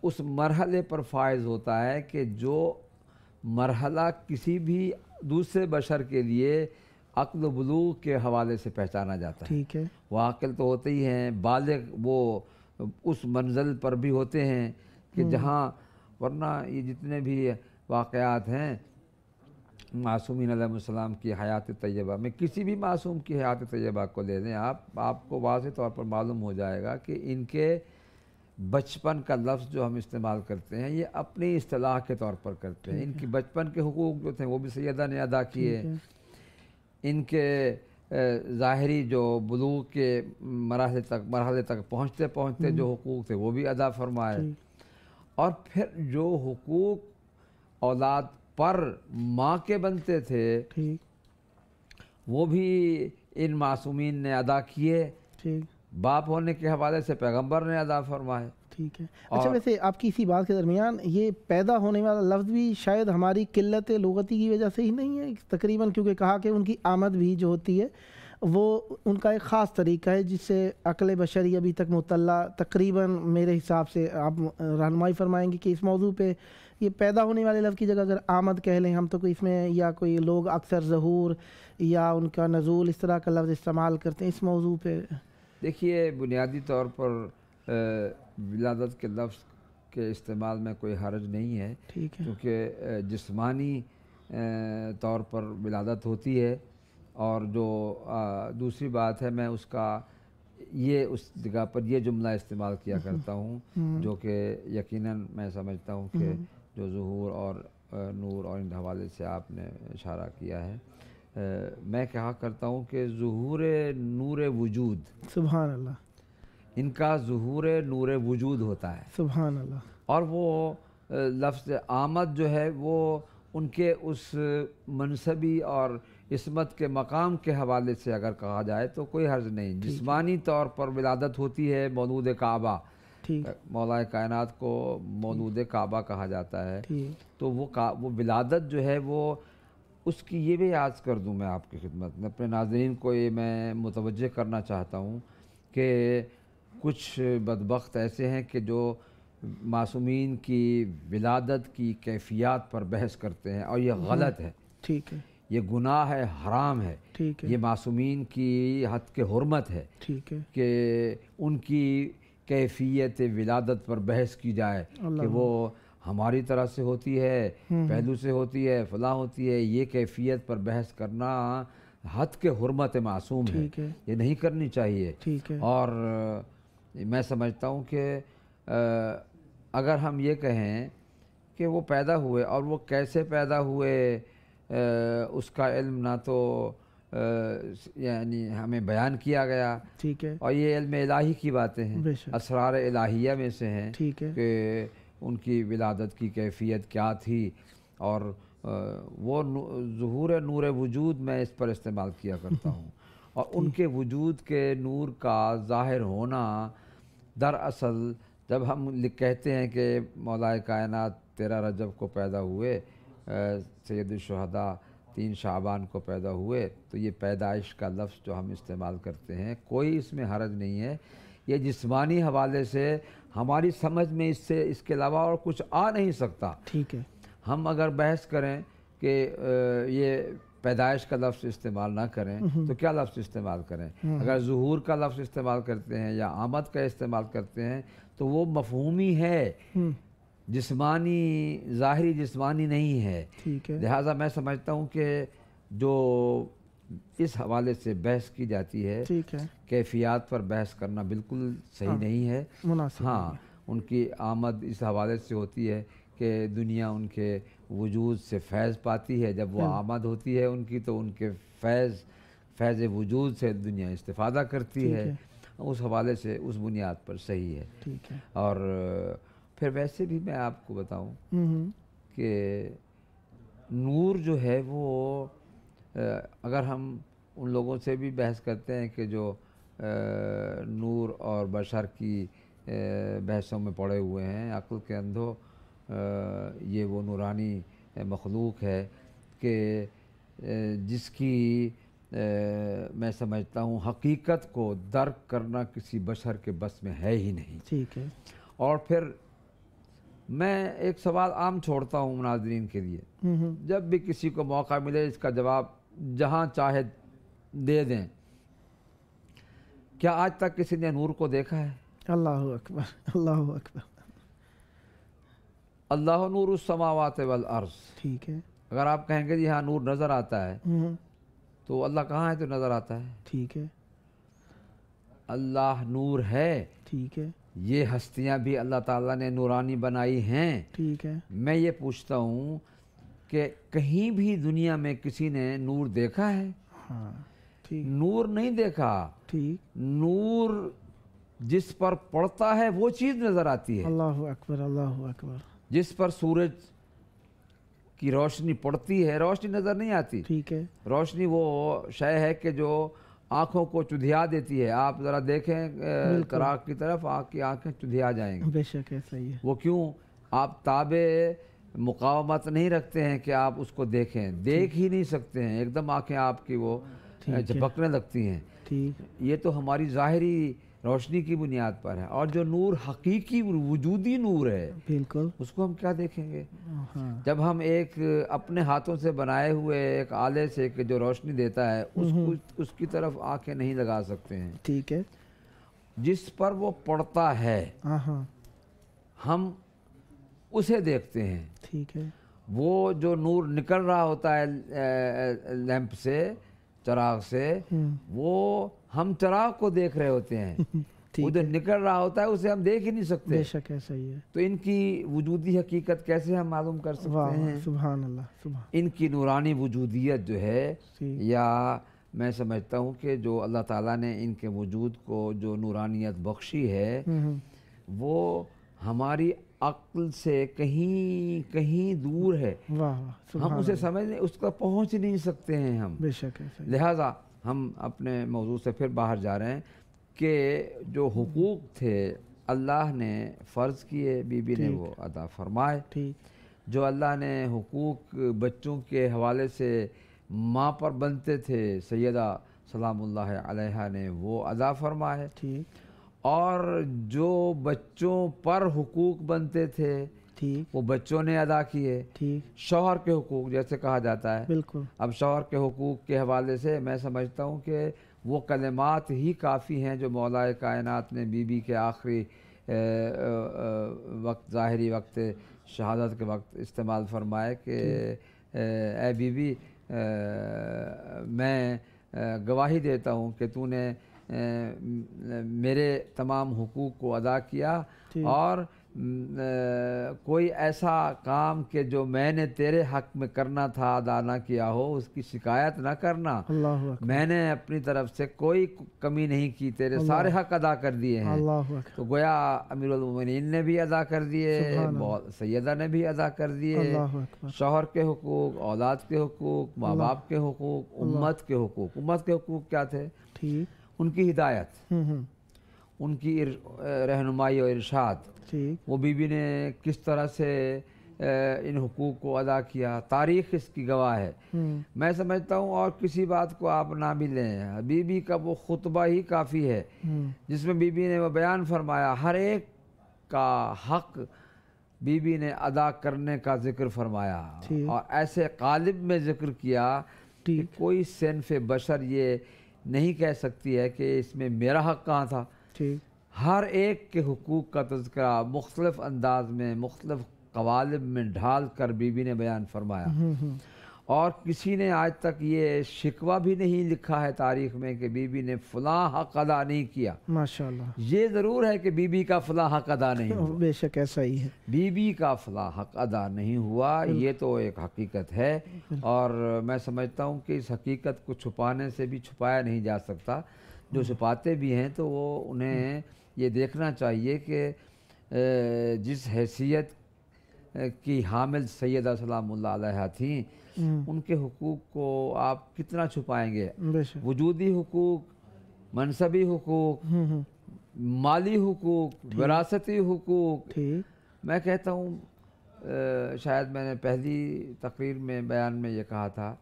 اس مرحلے پر فائز ہوتا ہے کہ جو مرحلہ کسی بھی دوسرے بشر کے لیے عقل و بلوغ کے حوالے سے پہچانا جاتا ہے۔ ٹھیک ہے، وہ عاقل تو ہوتے ہی ہیں، بالغ وہ اس منزل پر بھی ہوتے ہیں کہ جہاں، ورنہ یہ جتنے بھی واقعات ہیں معصومین علیہ السلام کی حیات طیبہ میں، کسی بھی معصوم کی حیات طیبہ کو لے لیں آپ کو واضح طور پر معلوم ہو جائے گا کہ ان کے بچپن کا لفظ جو ہم استعمال کرتے ہیں یہ اپنی اصطلاح کے طور پر کرتے ہیں، ان کی بچپن کے حقوق جو تھے وہ بھی سیدہ نے ادا کیے، ان کے ظاہری جو بلوغ کے مرحلے تک پہنچتے پہنچتے جو حقوق تھے وہ بھی ادا فرمائے، اور پھر جو حقوق اولاد پر ماں کے بنتے تھے وہ بھی ان معصومین نے ادا کیے، باپ ہونے کے حوالے سے پیغمبر نے ادا فرمائے۔ ٹھیک ہے، اچھا ویسے آپ کی اسی بات کے درمیان یہ پیدا ہونے والا لفظ بھی شاید ہماری قلت لغتی کی وجہ سے ہی نہیں ہے تقریباً، کیونکہ کہا کہ ان کی آمد بھی جو ہوتی ہے وہ ان کا ایک خاص طریقہ ہے جس سے عقل بشری ابھی تک مطلع تقریباً میرے حساب سے آپ رہنمائی فرمائیں گے کہ اس موضوع پہ یہ پیدا ہونے والے لفظ کی جگہ اگر آمد کہہ لیں ہم تو کوئی اس میں، یا کوئی لوگ اکثر ظہور یا ان کا نزول اس طرح کا لفظ استعمال کرتے ہیں اس موضوع پہ؟ دیکھیے بنیادی طور پر ولادت کے لفظ کے استعمال میں کوئی حرج نہیں ہے، ٹھیک ہے، کیونکہ جسمانی طور پر ولادت ہوتی ہے. اور جو دوسری بات ہے میں اس کا یہ اس جگہ پر یہ جملہ استعمال کیا کرتا ہوں جو کہ یقیناً میں سمجھتا ہوں کہ جو ظہور اور نور اور ان حوالے سے آپ نے اشارہ کیا ہے، میں کہا کرتا ہوں کہ ظہور نور وجود، سبحان اللہ، ان کا ظہور نور وجود ہوتا ہے. سبحان اللہ. اور وہ لفظ آمد جو ہے وہ ان کے اس منصبی اور عصمت کے مقام کے حوالے سے اگر کہا جائے تو کوئی حرج نہیں. جسمانی طور پر ولادت ہوتی ہے مولود کعبہ، مولا کائنات کو مولود کعبہ کہا جاتا ہے. تو وہ ولادت جو ہے وہ اس کی یہ بھی عرض کر دوں میں آپ کی خدمت میں، اپنے ناظرین کو یہ میں متوجہ کرنا چاہتا ہوں کہ کچھ بدبخت ایسے ہیں کہ جو معصومین کی ولادت کی کیفیات پر بحث کرتے ہیں، اور یہ غلط ہے. ٹھیک ہے، یہ گناہ ہے، حرام ہے. ٹھیک ہے، یہ معصومین کی حد کے حرمت ہے. ٹھیک ہے کہ ان کی کیفیت ولادت پر بحث کی جائے کہ وہ ہماری طرح سے ہوتی ہے، پہلو سے ہوتی ہے، فلاں ہوتی ہے. یہ کیفیت پر بحث کرنا حد کے حرمت معصوم ہے، یہ نہیں کرنی چاہیے. اور میں سمجھتا ہوں کہ اگر ہم یہ کہیں کہ وہ پیدا ہوئے اور وہ کیسے پیدا ہوئے اس کا علم نہ تو یعنی ہمیں بیان کیا گیا، ٹھیک ہے، اور یہ علم الہی کی باتیں ہیں، اسرار الہیہ میں سے ہیں کہ ان کی ولادت کی کیفیت کیا تھی. اور وہ ظہور نور وجود میں اس پر استعمال کیا کرتا ہوں. اور ان کے وجود کے نور کا ظاہر ہونا دراصل جب ہم کہتے ہیں کہ مولا کائنات 13 رجب کو پیدا ہوئے، سید الشہداء 3 شعبان کو پیدا ہوئے، تو یہ پیدائش کا لفظ جو ہم استعمال کرتے ہیں کوئی اس میں حرج نہیں ہے. یہ جسمانی حوالے سے ہماری سمجھ میں اس کے علاوہ اور کچھ آ نہیں سکتا. ٹھیک ہے، ہم اگر بحث کریں کہ یہ پیدائش کا لفظ استعمال نہ کریں تو کیا لفظ استعمال کریں؟ اگر ظہور کا لفظ استعمال کرتے ہیں یا آمد کا استعمال کرتے ہیں تو وہ مفہومی ہے، جسمانی ظاہری جسمانی نہیں ہے. لہٰذا میں سمجھتا ہوں کہ جو اس حوالے سے بحث کی جاتی ہے کیفیات پر بحث کرنا بالکل صحیح نہیں ہے. ہاں، ان کی آمد اس حوالے سے ہوتی ہے کہ دنیا ان کے وجود سے فیض پاتی ہے. جب وہ آمد ہوتی ہے ان کی تو ان کے فیض وجود سے دنیا استفادہ کرتی ہے. اس حوالے سے اس بنیاد پر صحیح ہے. اور پھر ویسے بھی میں آپ کو بتاؤں کہ نور جو ہے وہ اگر ہم ان لوگوں سے بھی بحث کرتے ہیں کہ جو نور اور بشر کی بحثوں میں پڑے ہوئے ہیں، عقل کے اندھو، یہ وہ نورانی مخلوق ہے کہ جس کی میں سمجھتا ہوں حقیقت کو درک کرنا کسی بشر کے بس میں ہے ہی نہیں. ٹھیک ہے. اور پھر میں ایک سوال عام چھوڑتا ہوں ناظرین کے لیے، جب بھی کسی کو موقع ملے اس کا جواب جہاں چاہے دے دیں. کیا آج تک کسی نے نور کو دیکھا ہے؟ اللہ اکبر، اللہ اکبر. اللہ نور السماوات والارض. ٹھیک ہے. اگر آپ کہیں گے جی ہاں نور نظر آتا ہے تو اللہ کہاں ہے تو نظر آتا ہے؟ ٹھیک ہے. اللہ نور ہے. ٹھیک ہے. یہ ہستیاں بھی اللہ تعالیٰ نے نورانی بنائی ہیں. ٹھیک ہے. میں یہ پوچھتا ہوں کہ کہیں بھی دنیا میں کسی نے نور دیکھا ہے؟ ہاں. ٹھیک. نور نہیں دیکھا. ٹھیک. نور جس پر پڑتا ہے وہ چیز نظر آتی ہے. اللہ اکبر، اللہ اکبر. جس پر سورج کی روشنی پڑتی ہے روشنی نظر نہیں آتی. ٹھیک ہے. روشنی وہ شے ہے کہ جو آنکھوں کو چدھیا دیتی ہے. آپ ذرا دیکھیں چراغ کی طرف، آپ کی آنکھیں چدھیا جائیں گی. بے شک ایسا ہی ہے. وہ کیوں؟ آپ تابع مقاومت نہیں رکھتے ہیں کہ آپ اس کو دیکھیں، دیکھ ہی نہیں سکتے ہیں، ایک دم آنکھیں آپ کی وہ جھپکنے لگتی ہیں. ٹھیک. یہ تو ہماری ظاہری روشنی کی بنیاد پر ہے. اور جو نور حقیقی وجودی نور ہے بالکل، اس کو ہم کیا دیکھیں گے؟ جب ہم ایک اپنے ہاتھوں سے بنائے ہوئے ایک آلے سے کہ جو روشنی دیتا ہے اس کی طرف آنکھیں نہیں لگا سکتے ہیں. ٹھیک ہے. جس پر وہ پڑتا ہے ہم اسے دیکھتے ہیں. ٹھیک ہے. وہ جو نور نکل رہا ہوتا ہے لیمپ سے، چراغ سے، وہ ہم چراغ کو دیکھ رہے ہوتے ہیں، وہ جو نکل رہا ہوتا ہے اسے ہم دیکھ ہی نہیں سکتے۔ بے شک ایسا ہی ہے۔ تو ان کی وجودی حقیقت کیسے ہم معلوم کر سکتے ہیں؟ سبحان اللہ، سبحان ان کی نورانی وجودیت جو ہے، یا میں سمجھتا ہوں کہ جو اللہ تعالیٰ نے ان کے وجود کو جو نورانیت بخشی ہے، وہ ہماری عقل سے کہیں کہیں دور ہے، ہم اسے سمجھ نہیں، اس کا پہنچ نہیں سکتے ہیں ہم۔ بے شک ایسا ہی۔ لہٰذا ہم اپنے موضوع سے پھر باہر جا رہے ہیں کہ جو حقوق تھے اللہ نے فرض کیے، بی بی نے وہ ادا فرمائے۔ جو اللہ نے حقوق بچوں کے حوالے سے ماں پر بنتے تھے، سیدہ سلام اللہ علیہا نے وہ ادا فرمائے، اور جو بچوں پر حقوق بنتے تھے وہ بچوں نے ادا کیے۔ شوہر کے حقوق جیسے کہا جاتا ہے، بالکل، اب شوہر کے حقوق کے حوالے سے میں سمجھتا ہوں کہ وہ کلمات ہی کافی ہیں جو مولا کائنات نے بی بی کے آخری وقت، ظاہری وقت شہادت کے وقت استعمال فرمائے کہ اے بی بی، میں گواہی دیتا ہوں کہ تو نے میرے تمام حقوق کو ادا کیا، اور کوئی ایسا کام کہ جو میں نے تیرے حق میں کرنا تھا ادا نہ کیا ہو اس کی شکایت نہ کرنا۔ میں نے اپنی طرف سے کوئی کمی نہیں کی، تیرے سارے حق ادا کر دیے ہیں۔ تو گویا امیر المومنین نے بھی ادا کر دیے، سیدہ نے بھی ادا کر دیے، شوہر کے حقوق، اولاد کے حقوق، ماں باپ کے حقوق، امت کے حقوق۔ امت کے حقوق کیا تھے؟ ان کی ہدایت، ان کی رہنمائی اور ارشاد، وہ بی بی نے کس طرح سے ان حقوق کو ادا کیا، تاریخ اس کی گواہ ہے۔ میں سمجھتا ہوں اور کسی بات کو آپ نہ بھی لیں، بی بی کا وہ خطبہ ہی کافی ہے جس میں بی بی نے وہ بیان فرمایا، ہر ایک کا حق بی بی نے ادا کرنے کا ذکر فرمایا، اور ایسے قالب میں ذکر کیا کہ کوئی صنف بشر یہ نہیں کہہ سکتی ہے کہ اس میں میرا حق کہاں تھا۔ ہر ایک کے حقوق کا تذکرہ مختلف انداز میں، مختلف قوالب میں ڈھال کر بی بی نے بیان فرمایا، اور کسی نے آج تک یہ شکوہ بھی نہیں لکھا ہے تاریخ میں کہ بی بی نے فلاں حق ادا نہیں کیا۔ ماشاءاللہ، یہ ضرور ہے کہ بی بی کا فلاں حق ادا نہیں ہوا، بے شک ایسا ہی ہے، بی بی کا فلاں حق ادا نہیں ہوا، یہ تو ایک حقیقت ہے، اور میں سمجھتا ہوں کہ اس حقیقت کو چھپانے سے بھی چھپایا نہیں جا سکتا۔ جو چھپاتے بھی ہیں تو وہ انہیں یہ دیکھنا چاہیے کہ جس حیثیت کی حامل سیدہ سلام اللہ علیہا تھیں، ان کے حقوق کو آپ کتنا چھپائیں گے؟ وجودی حقوق، منصبی حقوق، مالی حقوق، وراثتی حقوق۔ میں کہتا ہوں، شاید میں نے پہلی تقریر میں بیان میں یہ کہا تھا،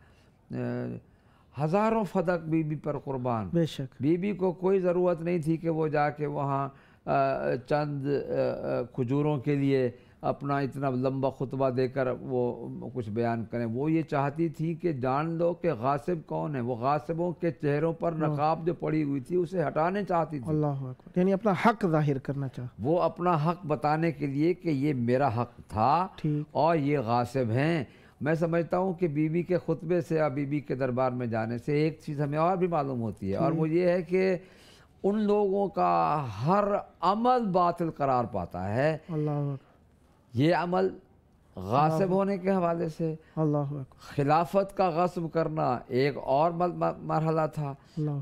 ہزاروں فدق بی بی پر قربان۔ بے شک بی بی کو کوئی ضرورت نہیں تھی کہ وہ جا کے وہاں چند کھجوروں کے لیے اپنا اتنا لمبا خطبہ دے کر وہ کچھ بیان کریں۔ وہ یہ چاہتی تھی کہ جان لو کہ غاصب کون ہے، وہ غاصبوں کے چہروں پر نقاب جو پڑی ہوئی تھی اسے ہٹانے چاہتی تھی۔ اللہ اکبر، یعنی اپنا حق ظاہر کرنا چاہ، وہ اپنا حق بتانے کے لیے کہ یہ میرا حق تھا اور یہ غاصب ہیں۔ میں سمجھتا ہوں کہ بی بی کے خطبے سے یا بی بی کے دربار میں جانے سے ایک چیز ہمیں اور بھی معلوم ہوتی ہے، اور وہ یہ ہے کہ ان لوگوں کا ہر عمل باطل قرار پاتا ہے۔ اللہ اکبر، یہ عمل غاصب ہونے کے حوالے سے، اللہ اکبر، خلافت کا غصب کرنا ایک اور مرحلہ تھا،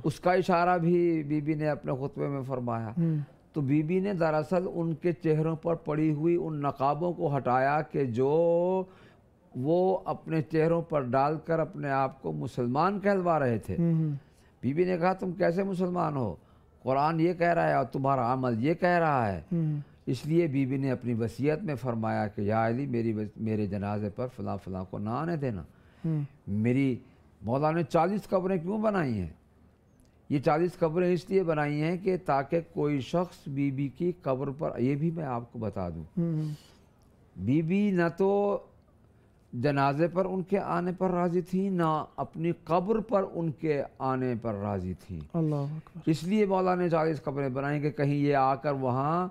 اس کا اشارہ بھی بی بی نے اپنے خطبے میں فرمایا۔ تو بی بی نے دراصل ان کے چہروں پر پڑی ہوئی ان نقابوں کو ہٹایا کہ جو وہ اپنے چہروں پر ڈال کر اپنے آپ کو مسلمان کہلوا رہے تھے۔ بی بی نے کہا تم کیسے مسلمان ہو؟ قرآن یہ کہہ رہا ہے اور تمہارا عمل یہ کہہ رہا ہے۔ اس لیے بی بی نے اپنی وصیت میں فرمایا کہ یا علی میرے جنازے پر فلاں فلاں کو نہ آنے دینا۔ میری مولا نے 40 قبریں کیوں بنائی ہیں؟ یہ 40 قبریں اس لیے بنائی ہیں کہ تاکہ کوئی شخص بی بی کی قبر پر، یہ بھی میں آپ کو بتا دوں، بی بی نہ تو جنازے پر ان کے آنے پر راضی تھی، نہ اپنی قبر پر ان کے آنے پر راضی تھی۔ اللہ اکبر، اس لیے مولا نے 40 قبریں بنائیں کہ کہیں یہ آ کر وہاں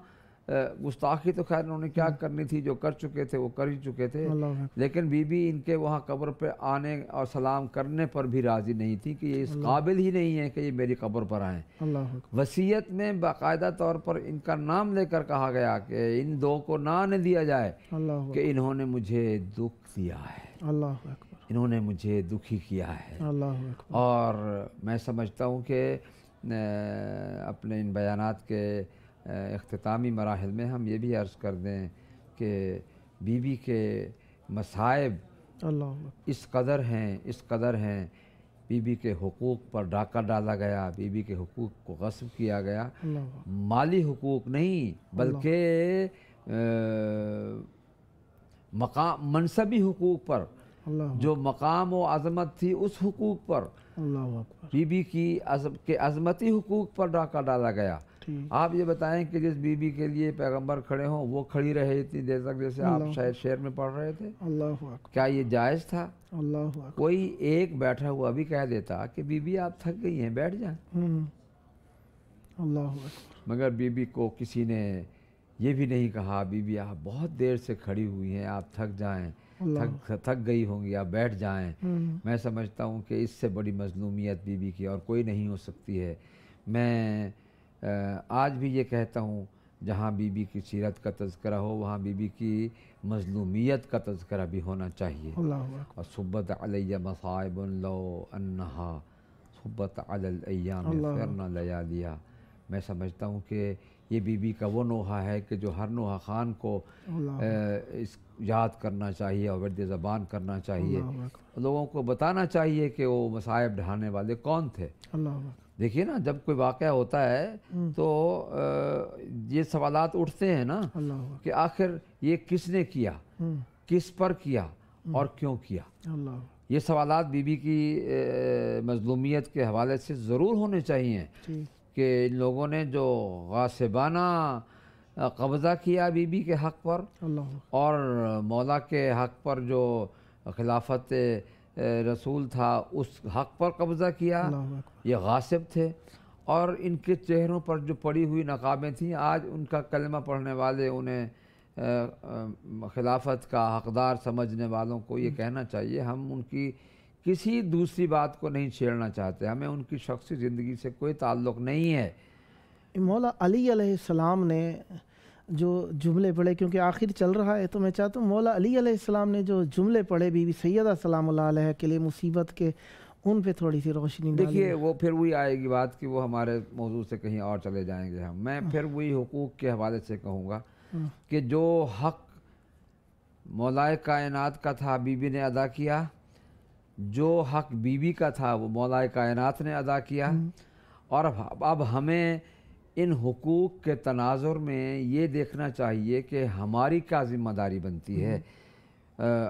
گستاخی تو خیر انہوں نے کیا کرنی تھی، جو کر چکے تھے وہ کر ہی چکے تھے، لیکن بی بی ان کے وہاں قبر پہ آنے اور سلام کرنے پر بھی راضی نہیں تھی کہ یہ اس قابل ہی نہیں ہے کہ یہ میری قبر پر آئیں۔ وصیت میں باقاعدہ طور پر ان کا نام لے کر کہا گیا کہ ان دو کو نہ دیا جائے کہ انہوں نے مجھے دکھ دیا ہے، انہوں نے مجھے دکھی کیا ہے۔ اور میں سمجھتا ہوں کہ اپنے ان بیانات کے اختتامی مراحل میں ہم یہ بھی عرض کر دیں کہ بی بی کے مصائب اس قدر ہیں، بی بی کے حقوق پر ڈاکہ ڈالا گیا، بی بی کے حقوق کو غصب کیا گیا، مالی حقوق نہیں بلکہ مقام منصبی حقوق پر، جو مقام و عظمت تھی اس حقوق پر، بی بی کی عظمتی حقوق پر ڈاکہ ڈالا گیا۔ آپ یہ بتائیں کہ جس بی بی کے لیے پیغمبر کھڑے ہوں وہ کھڑی رہے اتنی دیر تک، جیسے آپ شاید شعر میں پڑھ رہے تھے، کیا یہ جائز تھا؟ کوئی ایک بیٹھا ہوا بھی کہہ دیتا کہ بی بی آپ تھک گئی ہیں بیٹھ جائیں، مگر بی بی کو کسی نے یہ بھی نہیں کہا بی بی آپ بہت دیر سے کھڑی ہوئی ہیں، آپ تھک جائیں، تھک گئی ہوں گی، آپ بیٹھ جائیں۔ میں سمجھتا ہوں کہ اس سے بڑی مظلومیت بی بی کی اور کوئی نہیں ہو سکتی ہے۔ میں آج بھی یہ کہتا ہوں جہاں بی بی کی سیرت کا تذکرہ ہو وہاں بی بی کی مظلومیت کا تذکرہ بھی ہونا چاہیے۔ اور صبت علیہ مصائب لو انہا صبت علی الایام فرنا لیالیا۔ میں سمجھتا ہوں کہ یہ بی بی کا وہ نوحہ ہے کہ جو ہر نوحہ خان کو اس یاد کرنا چاہیے اور ورد زبان کرنا چاہیے، لوگوں کو بتانا چاہیے کہ وہ مصائب ڈھانے والے کون تھے۔ دیکھیے نا، جب کوئی واقعہ ہوتا ہے تو یہ سوالات اٹھتے ہیں نا کہ آخر یہ کس نے کیا، کس پر کیا اور کیوں کیا۔ یہ سوالات بی بی کی مظلومیت کے حوالے سے ضرور ہونے چاہیے کہ ان لوگوں نے جو غاصبانہ قبضہ کیا بی بی کے حق پر اور مولا کے حق پر جو خلافت رسول تھا اس حق پر قبضہ کیا، یہ غاصب تھے۔ اور ان کے چہروں پر جو پڑی ہوئی نقابیں تھیں، آج ان کا کلمہ پڑھنے والے انہیں خلافت کا حقدار سمجھنے والوں کو یہ کہنا چاہیے ہم ان کی کسی دوسری بات کو نہیں چھیڑنا چاہتے، ہمیں ان کی شخصی زندگی سے کوئی تعلق نہیں ہے۔ مولا علی علیہ السلام نے جو جملے پڑھے، کیونکہ آخر چل رہا ہے تو میں چاہتا ہوں مولا علی علیہ السلام نے جو جملے پڑھے بی بی سیدہ سلام اللہ علیہ کے لیے مصیبت کے، ان پہ تھوڑی سی روشنی ڈالیے۔ دیکھیے وہ پھر وہی آئے گی بات کہ وہ ہمارے موضوع سے کہیں اور چلے جائیں گے میں پھر وہی حقوق کے حوالے سے کہوں گا کہ جو حق مولائے کائنات کا تھا بی بی نے ادا کیا، جو حق بی بی کا تھا وہ مولائے کائنات نے ادا کیا، اور اب ہمیں ان حقوق کے تناظر میں یہ دیکھنا چاہیے کہ ہماری کیا ذمہ داری بنتی ہے۔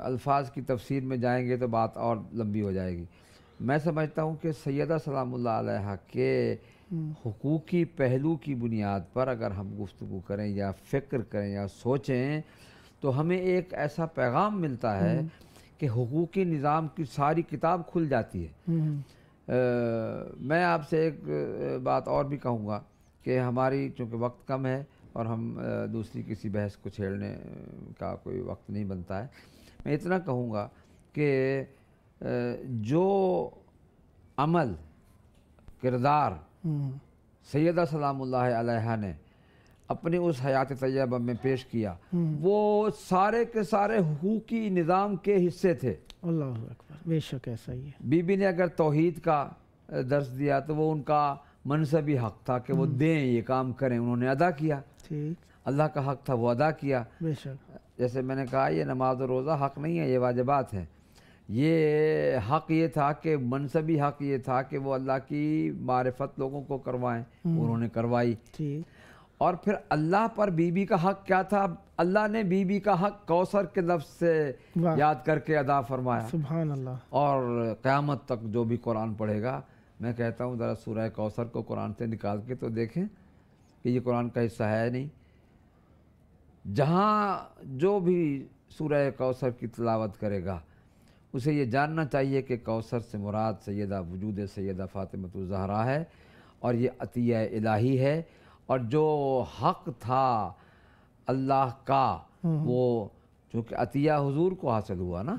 الفاظ کی تفسیر میں جائیں گے تو بات اور لمبی ہو جائے گی۔ میں سمجھتا ہوں کہ سیدہ سلام اللہ علیہ کے حقوقی پہلو کی بنیاد پر اگر ہم گفتگو کریں یا فکر کریں یا سوچیں تو ہمیں ایک ایسا پیغام ملتا ہے کہ حقوقی نظام کی ساری کتاب کھل جاتی ہے۔ میں آپ سے ایک بات اور بھی کہوں گا کہ ہماری چونکہ وقت کم ہے اور ہم دوسری کسی بحث کو چھیڑنے کا کوئی وقت نہیں بنتا ہے، میں اتنا کہوں گا کہ جو عمل کردار سیدہ سلام اللہ علیہ نے اپنی اس حیات طیبہ میں پیش کیا وہ سارے کے سارے حقوقی نظام کے حصے تھے۔ اللہ اکبر، بے شک ایسا ہی ہے۔ بی بی نے اگر توحید کا درس دیا تو وہ ان کا منصبی حق تھا کہ وہ دیں، یہ کام کریں، انہوں نے ادا کیا۔ اللہ کا حق تھا وہ ادا کیا۔ بے شک، جیسے میں نے کہا یہ نماز و روزہ حق نہیں ہے، یہ واجبات ہیں۔ یہ حق یہ تھا کہ منصبی حق یہ تھا کہ وہ اللہ کی معرفت لوگوں کو کروائیں، انہوں نے کروائی۔ اور پھر اللہ پر بی بی کا حق کیا تھا؟ اللہ نے بی بی کا حق کوثر کے لفظ سے یاد کر کے ادا فرمایا۔ سبحان اللہ۔ اور قیامت تک جو بھی قرآن پڑھے گا، میں کہتا ہوں ذرا سورہ کوثر کو قرآن سے نکال کے تو دیکھیں کہ یہ قرآن کا حصہ ہے نہیں۔ جہاں جو بھی سورہ کوثر کی تلاوت کرے گا اسے یہ جاننا چاہیے کہ کوثر سے مراد سیدہ وجود سیدہ فاطمۃ الزہرا ہے اور یہ عطیہ الہی ہے، اور جو حق تھا اللہ کا وہ چونکہ عطیہ حضور کو حاصل ہوا نا،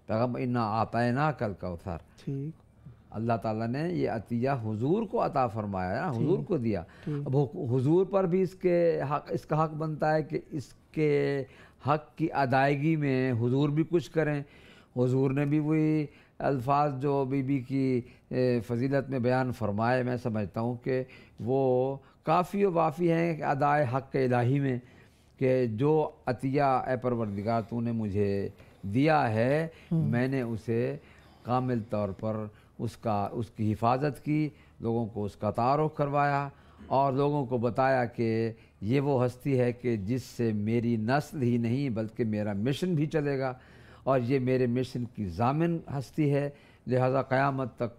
پیغمبر انا آتینا کل کوثر، ٹھیک، اللہ تعالیٰ نے یہ عطیہ حضور کو عطا فرمایا ہے نا، حضور کو دیا. اب حضور پر بھی اس کا حق بنتا ہے کہ اس کے حق کی ادائیگی میں حضور بھی کچھ کریں. حضور نے بھی وہی الفاظ جو بی بی کی فضیلت میں بیان فرمائے، میں سمجھتا ہوں کہ وہ کافی و وافی ہیں کہ ادائے حق الہی میں، کہ جو عطیہ اے پروردگار تو نے مجھے دیا ہے، میں نے اسے کامل طور پر اس کی حفاظت کی، لوگوں کو اس کا تعارف کروایا اور لوگوں کو بتایا کہ یہ وہ ہستی ہے کہ جس سے میری نسل ہی نہیں بلکہ میرا مشن بھی چلے گا، اور یہ میرے مشن کی ضامن ہستی ہے. لہذا قیامت تک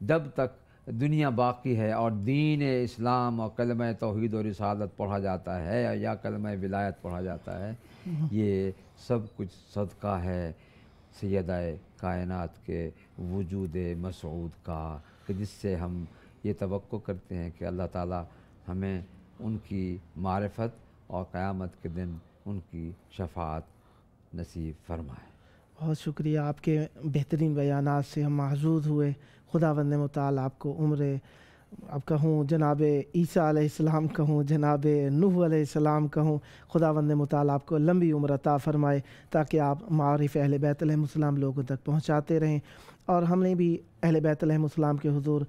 جب تک دنیا باقی ہے اور دین اسلام اور کلمہ توحید و رسالت پڑھا جاتا ہے یا کلمہ ولایت پڑھا جاتا ہے، یہ سب کچھ صدقہ ہے سیدہ کائنات کے وجود مسعود کا، کہ جس سے ہم یہ توقع کرتے ہیں کہ اللہ تعالیٰ ہمیں ان کی معرفت اور قیامت کے دن ان کی شفاعت نصیب فرمائے. بہت شکریہ، آپ کے بہترین بیانات سے ہم محظوظ ہوئے. خداوند متعال آپ کو عمر، اب کہوں جناب عیسیٰ علیہ السلام کہوں جناب نوح علیہ السلام کہوں، خداوند متعال آپ کو لمبی عمر عطا فرمائے تاکہ آپ معارف اہل بیت علیہ السلام لوگوں تک پہنچاتے رہیں، اور ہم نے بھی اہل بیت علیہ السلام کے حضور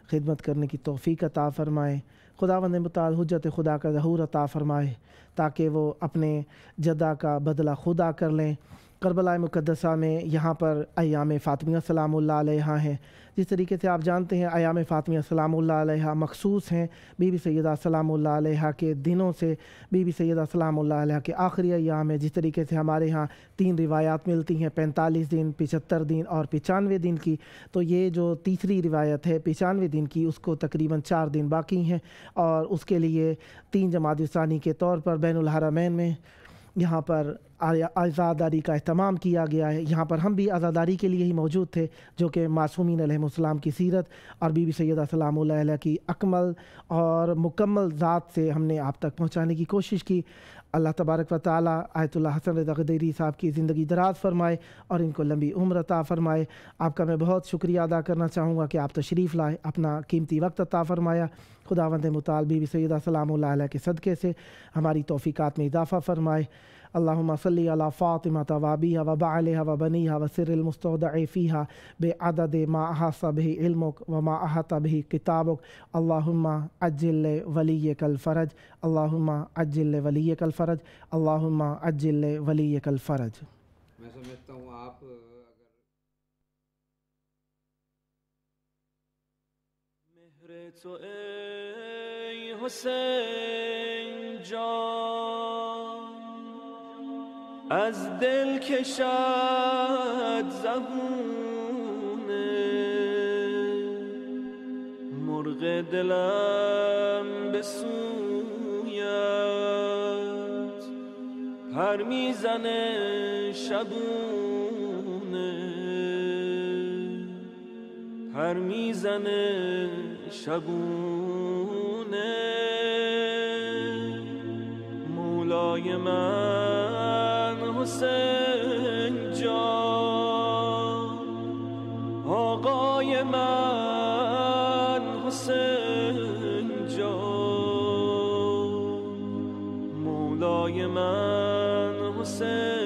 خدمت کرنے کی توفیق عطا فرمائے. خداوند متعال حجت خدا کا ظہور عطا فرمائے تاکہ وہ اپنے جدہ کا بدلہ خدا کر لیں. کربلا مقدسہ میں یہاں پر ایام فاطمیہ سلام اللہ علیہا ہیں. جس طریقے سے آپ جانتے ہیں ایام فاطمیہ سلام اللہ علیہا مخصوص ہیں بی بی سیدہ سلام اللہ علیہا کے دنوں سے. بی بی سیدہ سلام اللہ علیہا کے آخری ایام ہے. جس طریقے سے ہمارے ہاں 3 روایات ملتی ہیں، 45 دن، 75 دن اور 95 دن کی، تو یہ جو تیسری روایت ہے 95 دن کی، اس کو تقریباً 4 دن باقی ہیں، اور اس کے لیے 3 جمادی ثانی کے طور پر بین الحرمین میں یہاں پر عزاداری کا اہتمام کیا گیا ہے. یہاں پر ہم بھی عزاداری کے لیے ہی موجود تھے، جو کہ معصومین علیہ السلام کی سیرت اور بی بی سیدہ سلام اللہ علیہ کی اکمل اور مکمل ذات سے ہم نے آپ تک پہنچانے کی کوشش کی. اللہ تبارک و تعالیٰ آیت اللہ حسن رضا غدیری صاحب کی زندگی دراز فرمائے اور ان کو لمبی عمر عطا فرمائے. آپ کا میں بہت شکریہ ادا کرنا چاہوں گا کہ آپ تشریف لائے، اپنا قیمتی وقت عطا فرمایا. خداوند متعال بی بی سیدہ سلام اللہ علیہ کے صدقے سے ہماری توفیقات میں اضافہ فرمائے. اللہم صلی علی فاطمہ وابیہا وبعلہا وبنیہا وسر المستودع فیہا بعدد ما احاط بہ علمک وما احاط بہ کتابک. اللہم عجل ولیک الفرج، اللہم عجل ولیک الفرج، اللہم عجل ولیک الفرج. میں سمجھتا ہوں آپ مہر تو ای حسین جان از دل کشد زبون، مرغ دلم به سویت پر میزنه شبونه، پر میزنه شبونه. مولای من حسین جان، آقای من حسین جان، مولای من حسین